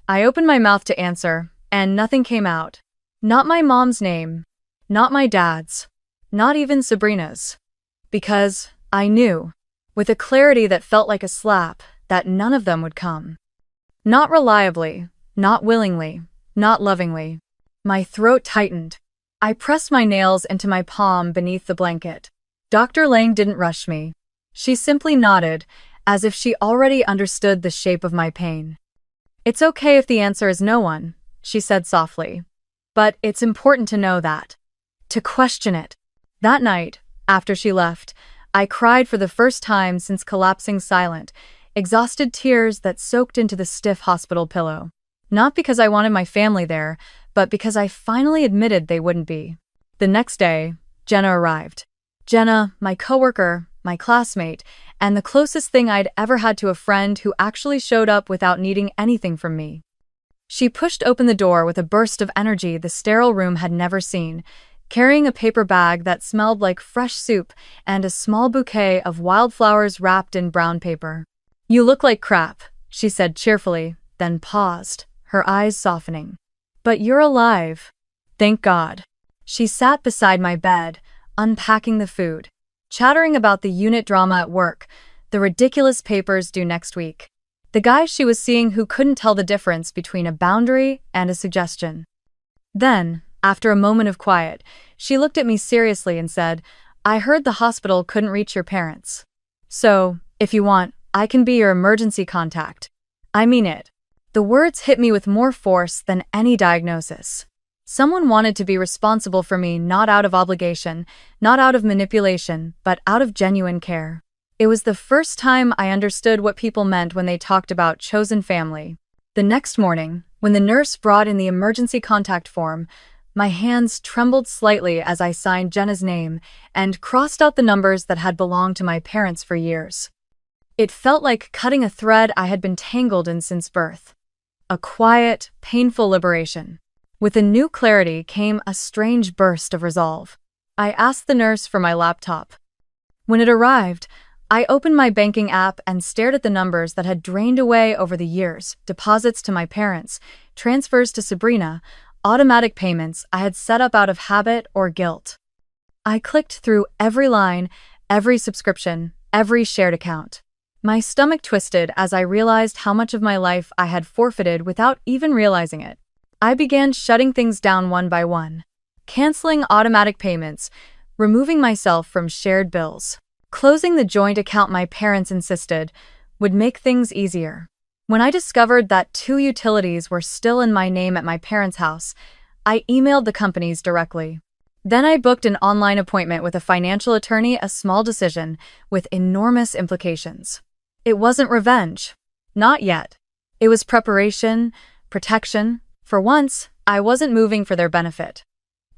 I opened my mouth to answer, and nothing came out. Not my mom's name. Not my dad's. Not even Sabrina's. Because I knew, with a clarity that felt like a slap, that none of them would come. Not reliably, not willingly, not lovingly. My throat tightened. I pressed my nails into my palm beneath the blanket. Dr. Lang didn't rush me. She simply nodded, as if she already understood the shape of my pain. It's okay if the answer is no one, she said softly. But it's important to know that. To question it. That night, after she left, I cried for the first time since collapsing silent, exhausted tears that soaked into the stiff hospital pillow. Not because I wanted my family there, but because I finally admitted they wouldn't be. The next day, Jenna arrived. Jenna, my coworker, my classmate, and the closest thing I'd ever had to a friend who actually showed up without needing anything from me. She pushed open the door with a burst of energy the sterile room had never seen, carrying a paper bag that smelled like fresh soup and a small bouquet of wildflowers wrapped in brown paper. You look like crap, she said cheerfully, then paused, her eyes softening. But you're alive. Thank God. She sat beside my bed, unpacking the food, chattering about the unit drama at work, the ridiculous papers due next week, the guy she was seeing who couldn't tell the difference between a boundary and a suggestion. Then, after a moment of quiet, she looked at me seriously and said, I heard the hospital couldn't reach your parents. So, if you want, I can be your emergency contact. I mean it. The words hit me with more force than any diagnosis. Someone wanted to be responsible for me, not out of obligation, not out of manipulation, but out of genuine care. It was the first time I understood what people meant when they talked about chosen family. The next morning, when the nurse brought in the emergency contact form, my hands trembled slightly as I signed Jenna's name and crossed out the numbers that had belonged to my parents for years. It felt like cutting a thread I had been tangled in since birth. A quiet, painful liberation. With a new clarity came a strange burst of resolve. I asked the nurse for my laptop. When it arrived, I opened my banking app and stared at the numbers that had drained away over the years: deposits to my parents, transfers to Sabrina, automatic payments I had set up out of habit or guilt. I clicked through every line, every subscription, every shared account. My stomach twisted as I realized how much of my life I had forfeited without even realizing it. I began shutting things down one by one, canceling automatic payments, removing myself from shared bills, closing the joint account my parents insisted would make things easier. When I discovered that 2 utilities were still in my name at my parents' house, I emailed the companies directly. Then I booked an online appointment with a financial attorney, a small decision with enormous implications. It wasn't revenge. Not yet. It was preparation, protection. For once, I wasn't moving for their benefit.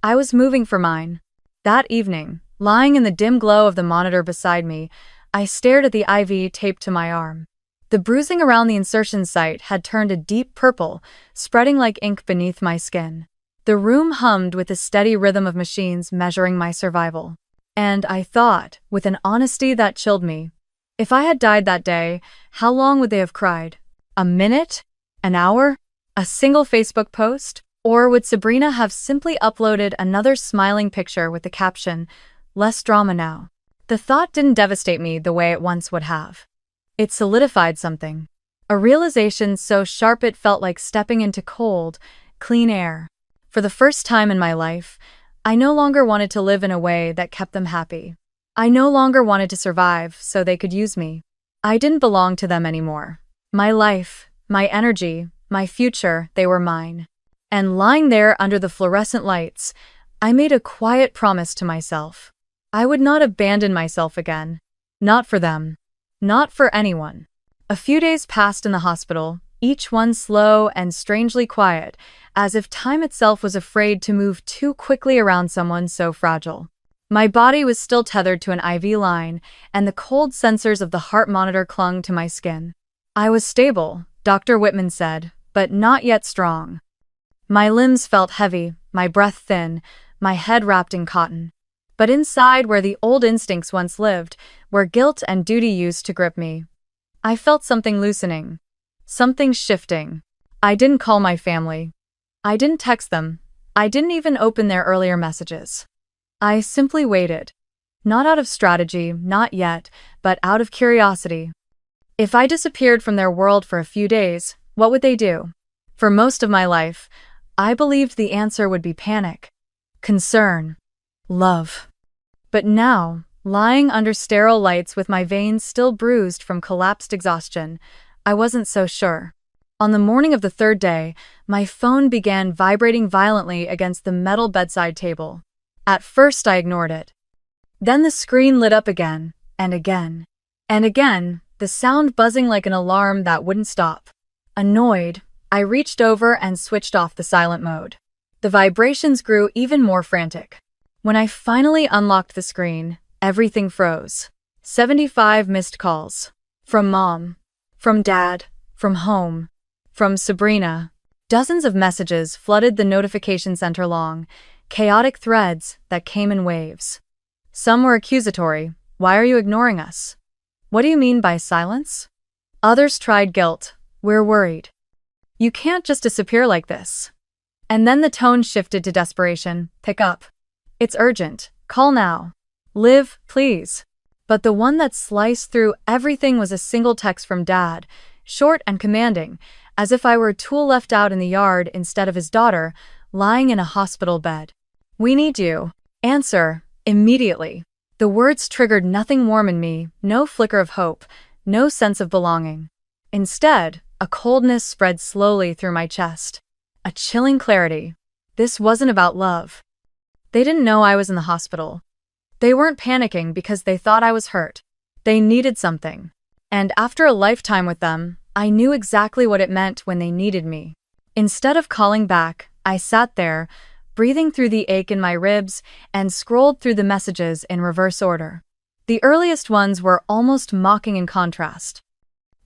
I was moving for mine. That evening, lying in the dim glow of the monitor beside me, I stared at the IV taped to my arm. The bruising around the insertion site had turned a deep purple, spreading like ink beneath my skin. The room hummed with the steady rhythm of machines measuring my survival. And I thought, with an honesty that chilled me, if I had died that day, how long would they have cried? A minute? An hour? A single Facebook post? Or would Sabrina have simply uploaded another smiling picture with the caption, "Less drama now"? The thought didn't devastate me the way it once would have. It solidified something. A realization so sharp it felt like stepping into cold, clean air. For the first time in my life, I no longer wanted to live in a way that kept them happy. I no longer wanted to survive so they could use me. I didn't belong to them anymore. My life, my energy, my future, they were mine. And lying there under the fluorescent lights, I made a quiet promise to myself. I would not abandon myself again. Not for them. Not for anyone. A few days passed in the hospital, each one slow and strangely quiet, as if time itself was afraid to move too quickly around someone so fragile. My body was still tethered to an IV line, and the cold sensors of the heart monitor clung to my skin. I was stable, Dr. Whitman said, but not yet strong. My limbs felt heavy, my breath thin, my head wrapped in cotton. But inside, where the old instincts once lived, where guilt and duty used to grip me, I felt something loosening, something shifting. I didn't call my family. I didn't text them. I didn't even open their earlier messages. I simply waited. Not out of strategy, not yet, but out of curiosity. If I disappeared from their world for a few days, what would they do? For most of my life, I believed the answer would be panic, concern, love. But now, lying under sterile lights with my veins still bruised from collapsed exhaustion, I wasn't so sure. On the morning of the 3rd day, my phone began vibrating violently against the metal bedside table. At first I ignored it. Then the screen lit up again, and again, and again, the sound buzzing like an alarm that wouldn't stop. Annoyed, I reached over and switched off the silent mode. The vibrations grew even more frantic. When I finally unlocked the screen, everything froze. 75 missed calls. From Mom. From Dad. From home. From Sabrina. Dozens of messages flooded the notification center, long, chaotic threads that came in waves. Some were accusatory. Why are you ignoring us? What do you mean by silence? Others tried guilt. We're worried. You can't just disappear like this. And then the tone shifted to desperation. Pick up. It's urgent. Call now. Live, please. But the one that sliced through everything was a single text from Dad, short and commanding, as if I were a tool left out in the yard instead of his daughter, lying in a hospital bed. We need you. Answer, immediately. The words triggered nothing warm in me, no flicker of hope, no sense of belonging. Instead, a coldness spread slowly through my chest. A chilling clarity. This wasn't about love. They didn't know I was in the hospital. They weren't panicking because they thought I was hurt. They needed something. And after a lifetime with them, I knew exactly what it meant when they needed me. Instead of calling back, I sat there, breathing through the ache in my ribs, and scrolled through the messages in reverse order. The earliest ones were almost mocking in contrast.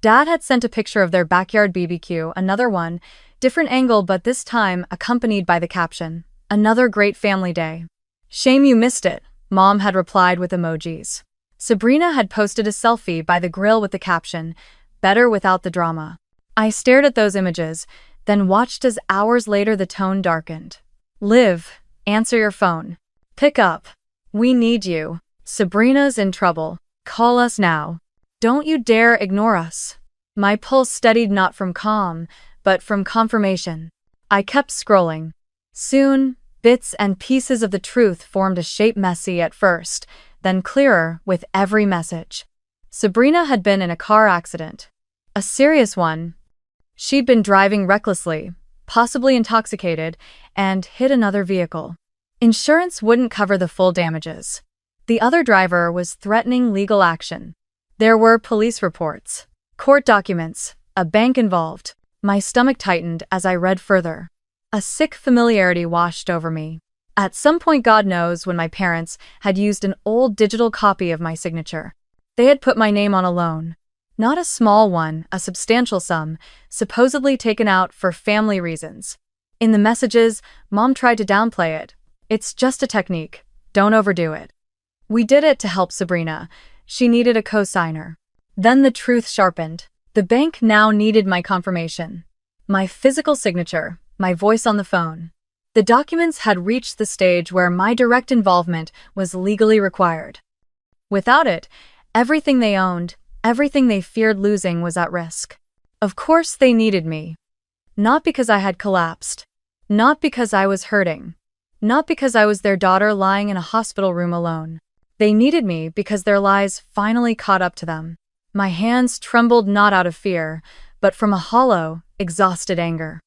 Dad had sent a picture of their backyard BBQ, another one, different angle but this time accompanied by the caption, "Another great family day." "Shame you missed it," Mom had replied with emojis. Sabrina had posted a selfie by the grill with the caption, "Better without the drama." I stared at those images, then watched as hours later the tone darkened. "Liv, answer your phone. Pick up. We need you. Sabrina's in trouble. Call us now. Don't you dare ignore us." My pulse steadied not from calm, but from confirmation. I kept scrolling. Soon, bits and pieces of the truth formed a shape messy at first, then clearer with every message. Sabrina had been in a car accident. A serious one. She'd been driving recklessly, possibly intoxicated, and hit another vehicle. Insurance wouldn't cover the full damages. The other driver was threatening legal action. There were police reports, court documents, a bank involved. My stomach tightened as I read further. A sick familiarity washed over me. At some point, God knows when, my parents had used an old digital copy of my signature. They had put my name on a loan. Not a small one, a substantial sum, supposedly taken out for family reasons. In the messages, Mom tried to downplay it. "It's just a technique. Don't overdo it. We did it to help Sabrina. She needed a co-signer." Then the truth sharpened. The bank now needed my confirmation. My physical signature, my voice on the phone. The documents had reached the stage where my direct involvement was legally required. Without it, everything they owned, everything they feared losing was at risk. Of course they needed me. Not because I had collapsed. Not because I was hurting. Not because I was their daughter lying in a hospital room alone. They needed me because their lies finally caught up to them. My hands trembled not out of fear, but from a hollow, exhausted anger.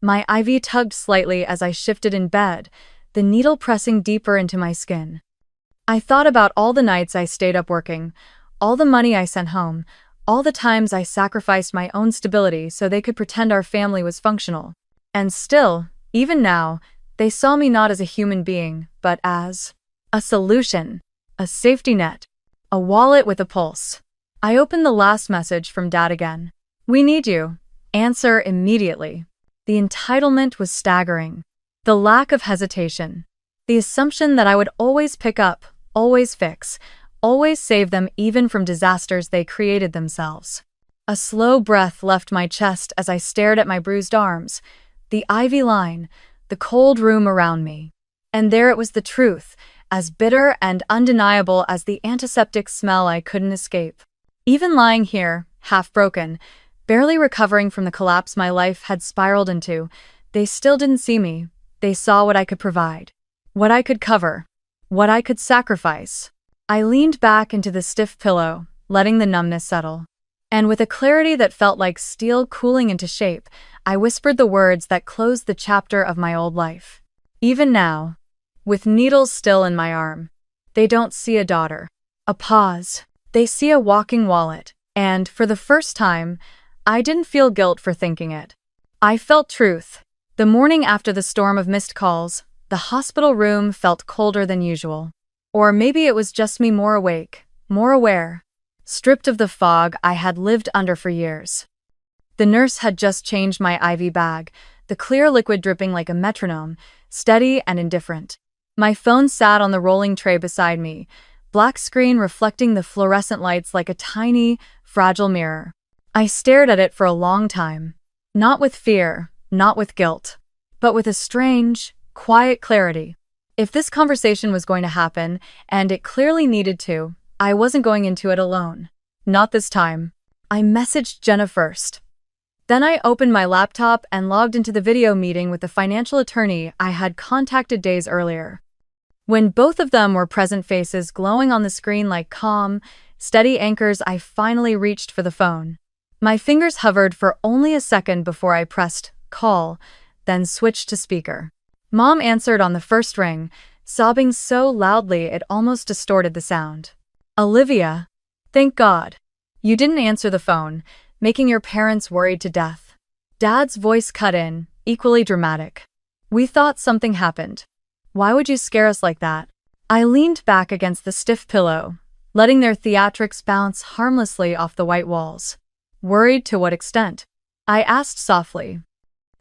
My IV tugged slightly as I shifted in bed, the needle pressing deeper into my skin. I thought about all the nights I stayed up working, all the money I sent home, all the times I sacrificed my own stability so they could pretend our family was functional. And still, even now, they saw me not as a human being, but as a solution, a safety net, a wallet with a pulse. I opened the last message from Dad again. "We need you. Answer immediately." The entitlement was staggering. The lack of hesitation. The assumption that I would always pick up, always fix, always save them even from disasters they created themselves. A slow breath left my chest as I stared at my bruised arms, the ivy line, the cold room around me. And there it was, the truth, as bitter and undeniable as the antiseptic smell I couldn't escape. Even lying here, half broken, barely recovering from the collapse my life had spiraled into, they still didn't see me. They saw what I could provide, what I could cover, what I could sacrifice. I leaned back into the stiff pillow, letting the numbness settle. And with a clarity that felt like steel cooling into shape, I whispered the words that closed the chapter of my old life. Even now, with needles still in my arm, they don't see a daughter. A pause. They see a walking wallet. And, for the first time, I didn't feel guilt for thinking it. I felt truth. The morning after the storm of missed calls, the hospital room felt colder than usual. Or maybe it was just me more awake, more aware, stripped of the fog I had lived under for years. The nurse had just changed my IV bag, the clear liquid dripping like a metronome, steady and indifferent. My phone sat on the rolling tray beside me, black screen reflecting the fluorescent lights like a tiny, fragile mirror. I stared at it for a long time, not with fear, not with guilt, but with a strange, quiet clarity. If this conversation was going to happen, and it clearly needed to, I wasn't going into it alone. Not this time. I messaged Jenna first. Then I opened my laptop and logged into the video meeting with the financial attorney I had contacted days earlier. When both of them were present, faces glowing on the screen like calm, steady anchors, I finally reached for the phone. My fingers hovered for only a second before I pressed call, then switched to speaker. Mom answered on the first ring, sobbing so loudly it almost distorted the sound. Olivia, thank God. You didn't answer the phone, making your parents worried to death. Dad's voice cut in, equally dramatic. We thought something happened. Why would you scare us like that? I leaned back against the stiff pillow, letting their theatrics bounce harmlessly off the white walls. Worried to what extent? I asked softly.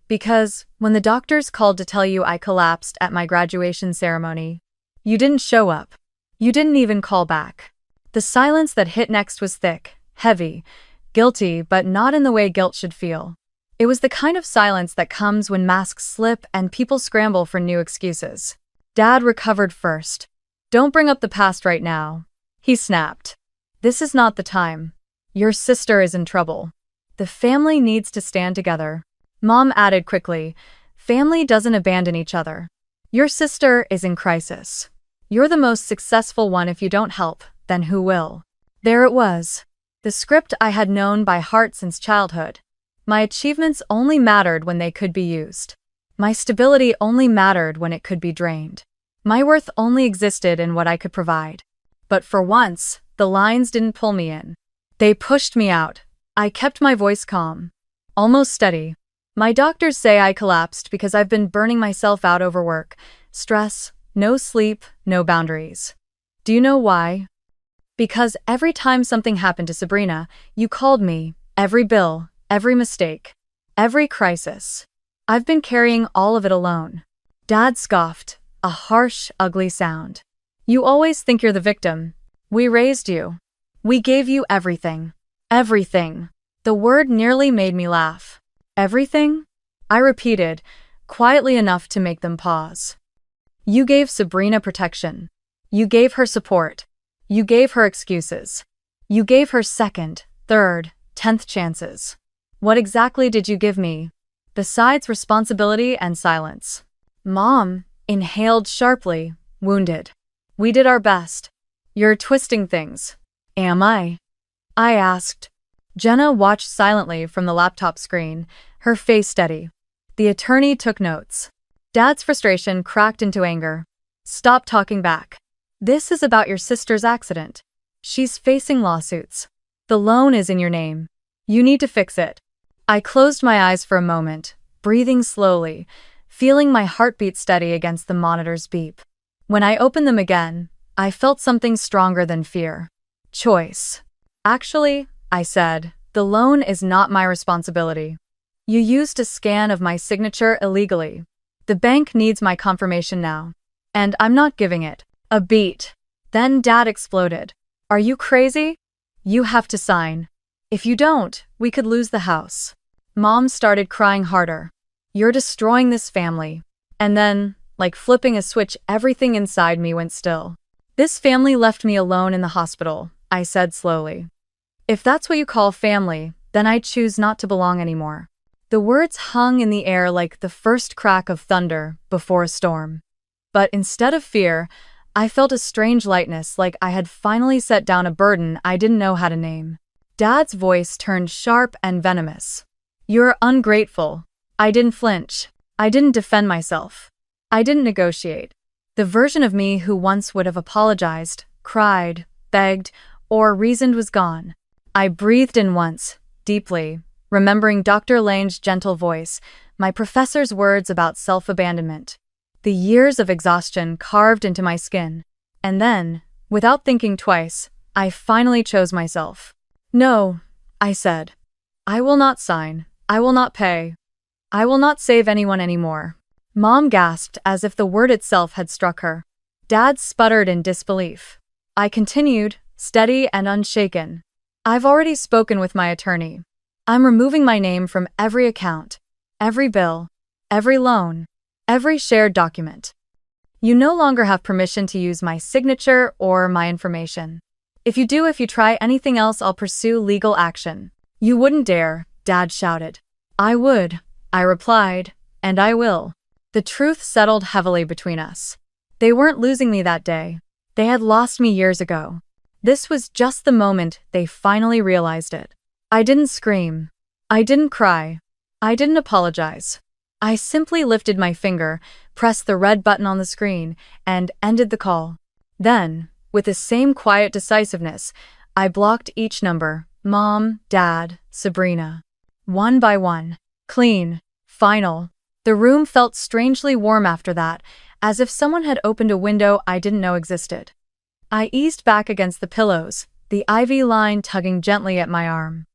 Because, when the doctors called to tell you I collapsed at my graduation ceremony, you didn't show up. You didn't even call back. The silence that hit next was thick, heavy, guilty, but not in the way guilt should feel. It was the kind of silence that comes when masks slip and people scramble for new excuses. Dad recovered first. Don't bring up the past right now, he snapped. This is not the time. Your sister is in trouble. The family needs to stand together. Mom added quickly, family doesn't abandon each other. Your sister is in crisis. You're the most successful one. If you don't help, then who will? There it was. The script I had known by heart since childhood. My achievements only mattered when they could be used. My stability only mattered when it could be drained. My worth only existed in what I could provide. But for once, the lines didn't pull me in. They pushed me out. I kept my voice calm, almost steady. My doctors say I collapsed because I've been burning myself out over work, stress, no sleep, no boundaries. Do you know why? Because every time something happened to Sabrina, you called me, every bill, every mistake, every crisis. I've been carrying all of it alone. Dad scoffed, a harsh, ugly sound. You always think you're the victim. We raised you. We gave you everything. Everything. The word nearly made me laugh. Everything? I repeated, quietly enough to make them pause. You gave Sabrina protection. You gave her support. You gave her excuses. You gave her second, third, 10th chances. What exactly did you give me? Besides responsibility and silence. Mom inhaled sharply, wounded. We did our best. You're twisting things. Am I? I asked. Jenna watched silently from the laptop screen, her face steady. The attorney took notes. Dad's frustration cracked into anger. Stop talking back. This is about your sister's accident. She's facing lawsuits. The loan is in your name. You need to fix it. I closed my eyes for a moment, breathing slowly, feeling my heartbeat steady against the monitor's beep. When I opened them again, I felt something stronger than fear. Choice. Actually, I said, the loan is not my responsibility. You used a scan of my signature illegally. The bank needs my confirmation now. And I'm not giving it a beat. Then Dad exploded. Are you crazy? You have to sign. If you don't, we could lose the house. Mom started crying harder. You're destroying this family. And then, like flipping a switch, everything inside me went still. This family left me alone in the hospital, I said slowly. If that's what you call family, then I choose not to belong anymore. The words hung in the air like the first crack of thunder before a storm. But instead of fear, I felt a strange lightness, like I had finally set down a burden I didn't know how to name. Dad's voice turned sharp and venomous. You're ungrateful. I didn't flinch. I didn't defend myself. I didn't negotiate. The version of me who once would have apologized, cried, begged, or reasoned was gone. I breathed in once, deeply, remembering Dr. Lane's gentle voice, my professor's words about self-abandonment. The years of exhaustion carved into my skin. And then, without thinking twice, I finally chose myself. No, I said. I will not sign. I will not pay. I will not save anyone anymore. Mom gasped as if the word itself had struck her. Dad sputtered in disbelief. I continued, steady and unshaken. I've already spoken with my attorney. I'm removing my name from every account, every bill, every loan, every shared document. You no longer have permission to use my signature or my information. If you try anything else, I'll pursue legal action. You wouldn't dare, Dad shouted. I would, I replied, and I will. The truth settled heavily between us. They weren't losing me that day. They had lost me years ago. This was just the moment they finally realized it. I didn't scream. I didn't cry. I didn't apologize. I simply lifted my finger, pressed the red button on the screen, and ended the call. Then, with the same quiet decisiveness, I blocked each number: Mom, Dad, Sabrina. One by one. Clean. Final. The room felt strangely warm after that, as if someone had opened a window I didn't know existed. I eased back against the pillows, the IV line tugging gently at my arm.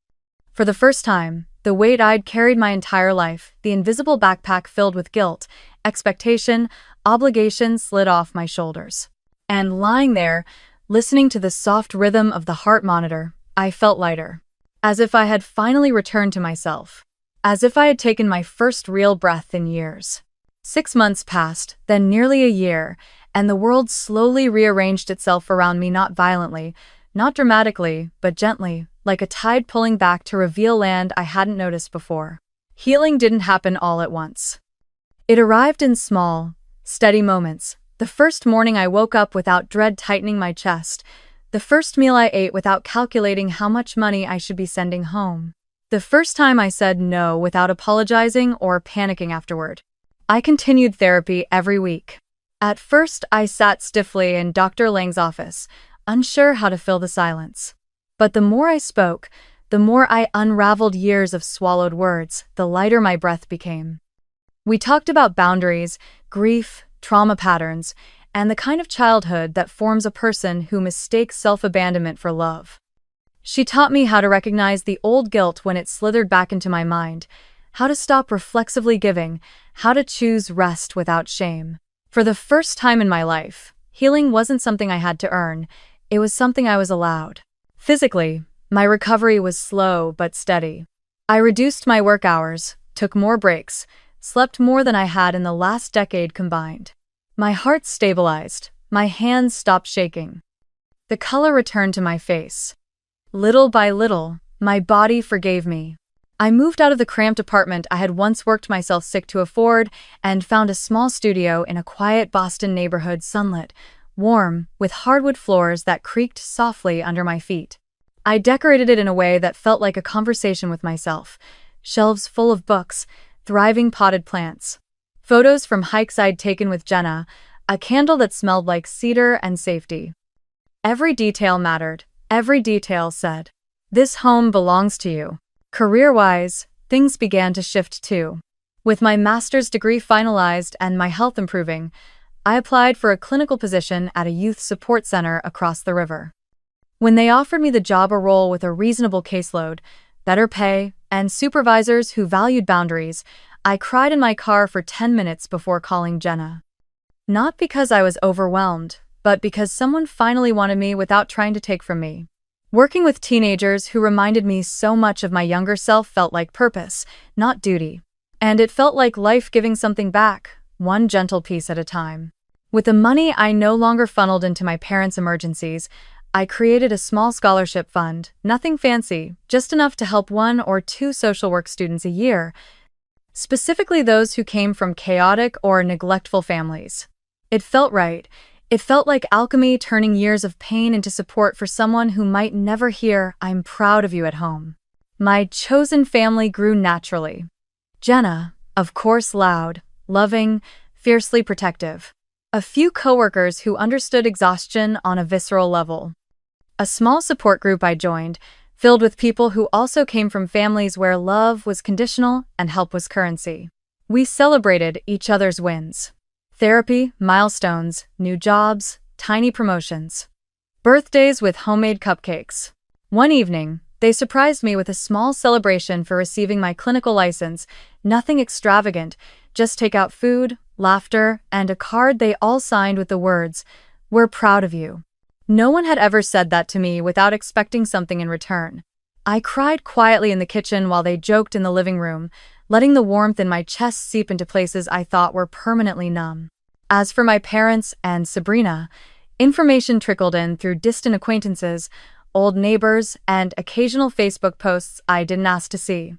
For the first time, the weight I'd carried my entire life, the invisible backpack filled with guilt, expectation, obligation, slid off my shoulders. And lying there, listening to the soft rhythm of the heart monitor, I felt lighter. As if I had finally returned to myself. As if I had taken my first real breath in years. 6 months passed, then nearly a year, and the world slowly rearranged itself around me, not violently, not dramatically, but gently, like a tide pulling back to reveal land I hadn't noticed before. Healing didn't happen all at once. It arrived in small, steady moments. The first morning I woke up without dread tightening my chest. The first meal I ate without calculating how much money I should be sending home. The first time I said no without apologizing or panicking afterward. I continued therapy every week. At first, I sat stiffly in Dr. Lang's office, unsure how to fill the silence. But the more I spoke, the more I unraveled years of swallowed words, the lighter my breath became. We talked about boundaries, grief, trauma patterns, and the kind of childhood that forms a person who mistakes self-abandonment for love. She taught me how to recognize the old guilt when it slithered back into my mind, how to stop reflexively giving, how to choose rest without shame. For the first time in my life, healing wasn't something I had to earn, it was something I was allowed. Physically, my recovery was slow but steady. I reduced my work hours, took more breaks, slept more than I had in the last decade combined. My heart stabilized, my hands stopped shaking. The color returned to my face. Little by little, my body forgave me. I moved out of the cramped apartment I had once worked myself sick to afford and found a small studio in a quiet Boston neighborhood, sunlit, warm, with hardwood floors that creaked softly under my feet. I decorated it in a way that felt like a conversation with myself. Shelves full of books, thriving potted plants. Photos from hikes I'd taken with Jenna, a candle that smelled like cedar and safety. Every detail mattered. Every detail said, "This home belongs to you." Career-wise, things began to shift too. With my master's degree finalized and my health improving, I applied for a clinical position at a youth support center across the river. When they offered me the job, a role with a reasonable caseload, better pay, and supervisors who valued boundaries, I cried in my car for 10 minutes before calling Jenna. Not because I was overwhelmed, but because someone finally wanted me without trying to take from me. Working with teenagers who reminded me so much of my younger self felt like purpose, not duty. And it felt like life giving something back, one gentle piece at a time. With the money I no longer funneled into my parents' emergencies, I created a small scholarship fund, nothing fancy, just enough to help 1 or 2 social work students a year, specifically those who came from chaotic or neglectful families. It felt right. It felt like alchemy, turning years of pain into support for someone who might never hear "I'm proud of you" at home. My chosen family grew naturally. Jenna, of course, loud, loving, fiercely protective. A few coworkers who understood exhaustion on a visceral level. A small support group I joined, filled with people who also came from families where love was conditional and help was currency. We celebrated each other's wins. Therapy, milestones, new jobs, tiny promotions. Birthdays with homemade cupcakes. One evening, they surprised me with a small celebration for receiving my clinical license, nothing extravagant, just takeout food, laughter, and a card they all signed with the words, "We're proud of you." No one had ever said that to me without expecting something in return. I cried quietly in the kitchen while they joked in the living room, letting the warmth in my chest seep into places I thought were permanently numb. As for my parents and Sabrina, information trickled in through distant acquaintances, old neighbors, and occasional Facebook posts I didn't ask to see.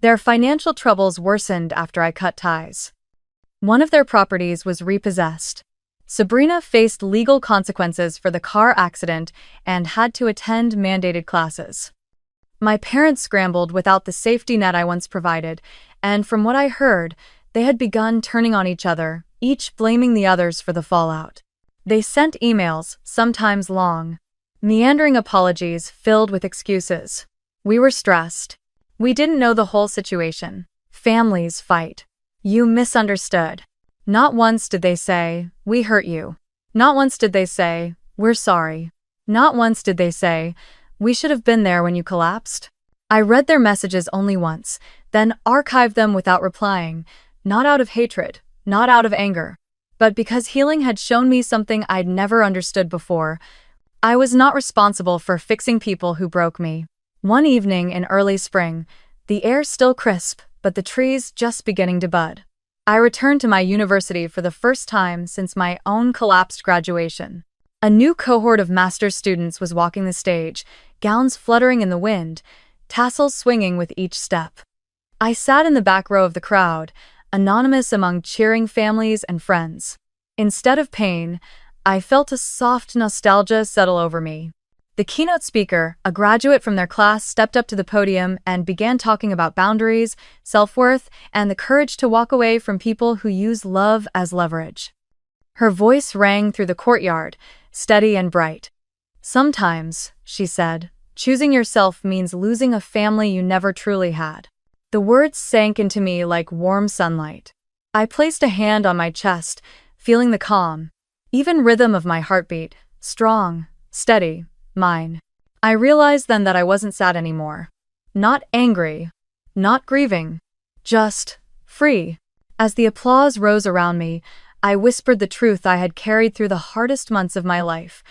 Their financial troubles worsened after I cut ties. One of their properties was repossessed. Sabrina faced legal consequences for the car accident and had to attend mandated classes. My parents scrambled without the safety net I once provided, and from what I heard, They had begun turning on each other, each blaming the others for the fallout. They sent emails, sometimes long, meandering apologies filled with excuses. We were stressed. We didn't know the whole situation. Families fight. You misunderstood. Not once did they say, "We hurt you." Not once did they say, "We're sorry." Not once did they say, "We should have been there when you collapsed." I read their messages only once, then archived them without replying, not out of hatred, not out of anger, but because healing had shown me something I'd never understood before. I was not responsible for fixing people who broke me. One evening in early spring, the air still crisp, but the trees just beginning to bud, I returned to my university for the first time since my own collapsed graduation. A new cohort of master's students was walking the stage, gowns fluttering in the wind, tassels swinging with each step. I sat in the back row of the crowd, anonymous among cheering families and friends. Instead of pain, I felt a soft nostalgia settle over me. The keynote speaker, a graduate from their class, stepped up to the podium and began talking about boundaries, self-worth, and the courage to walk away from people who use love as leverage. Her voice rang through the courtyard, steady and bright. "Sometimes," she said, "choosing yourself means losing a family you never truly had." The words sank into me like warm sunlight. I placed a hand on my chest, feeling the calm, even rhythm of my heartbeat, strong, steady, mine. I realized then that I wasn't sad anymore. Not angry, not grieving, just free. As the applause rose around me, I whispered the truth I had carried through the hardest months of my life,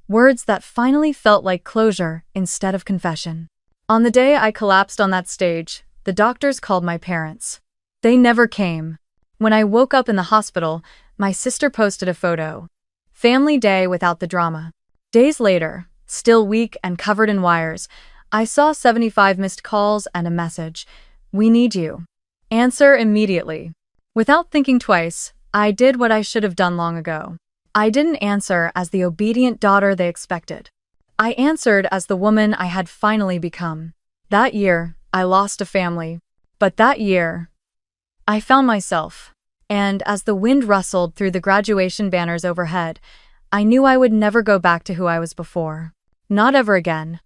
words that finally felt like closure instead of confession. On the day I collapsed on that stage, the doctors called my parents. They never came. When I woke up in the hospital, my sister posted a photo. Family day without the drama. Days later, still weak and covered in wires, I saw 75 missed calls and a message. "We need you. Answer immediately." Without thinking twice, I did what I should have done long ago. I didn't answer as the obedient daughter they expected. I answered as the woman I had finally become. That year, I lost a family. But that year, I found myself. And as the wind rustled through the graduation banners overhead, I knew I would never go back to who I was before. Not ever again.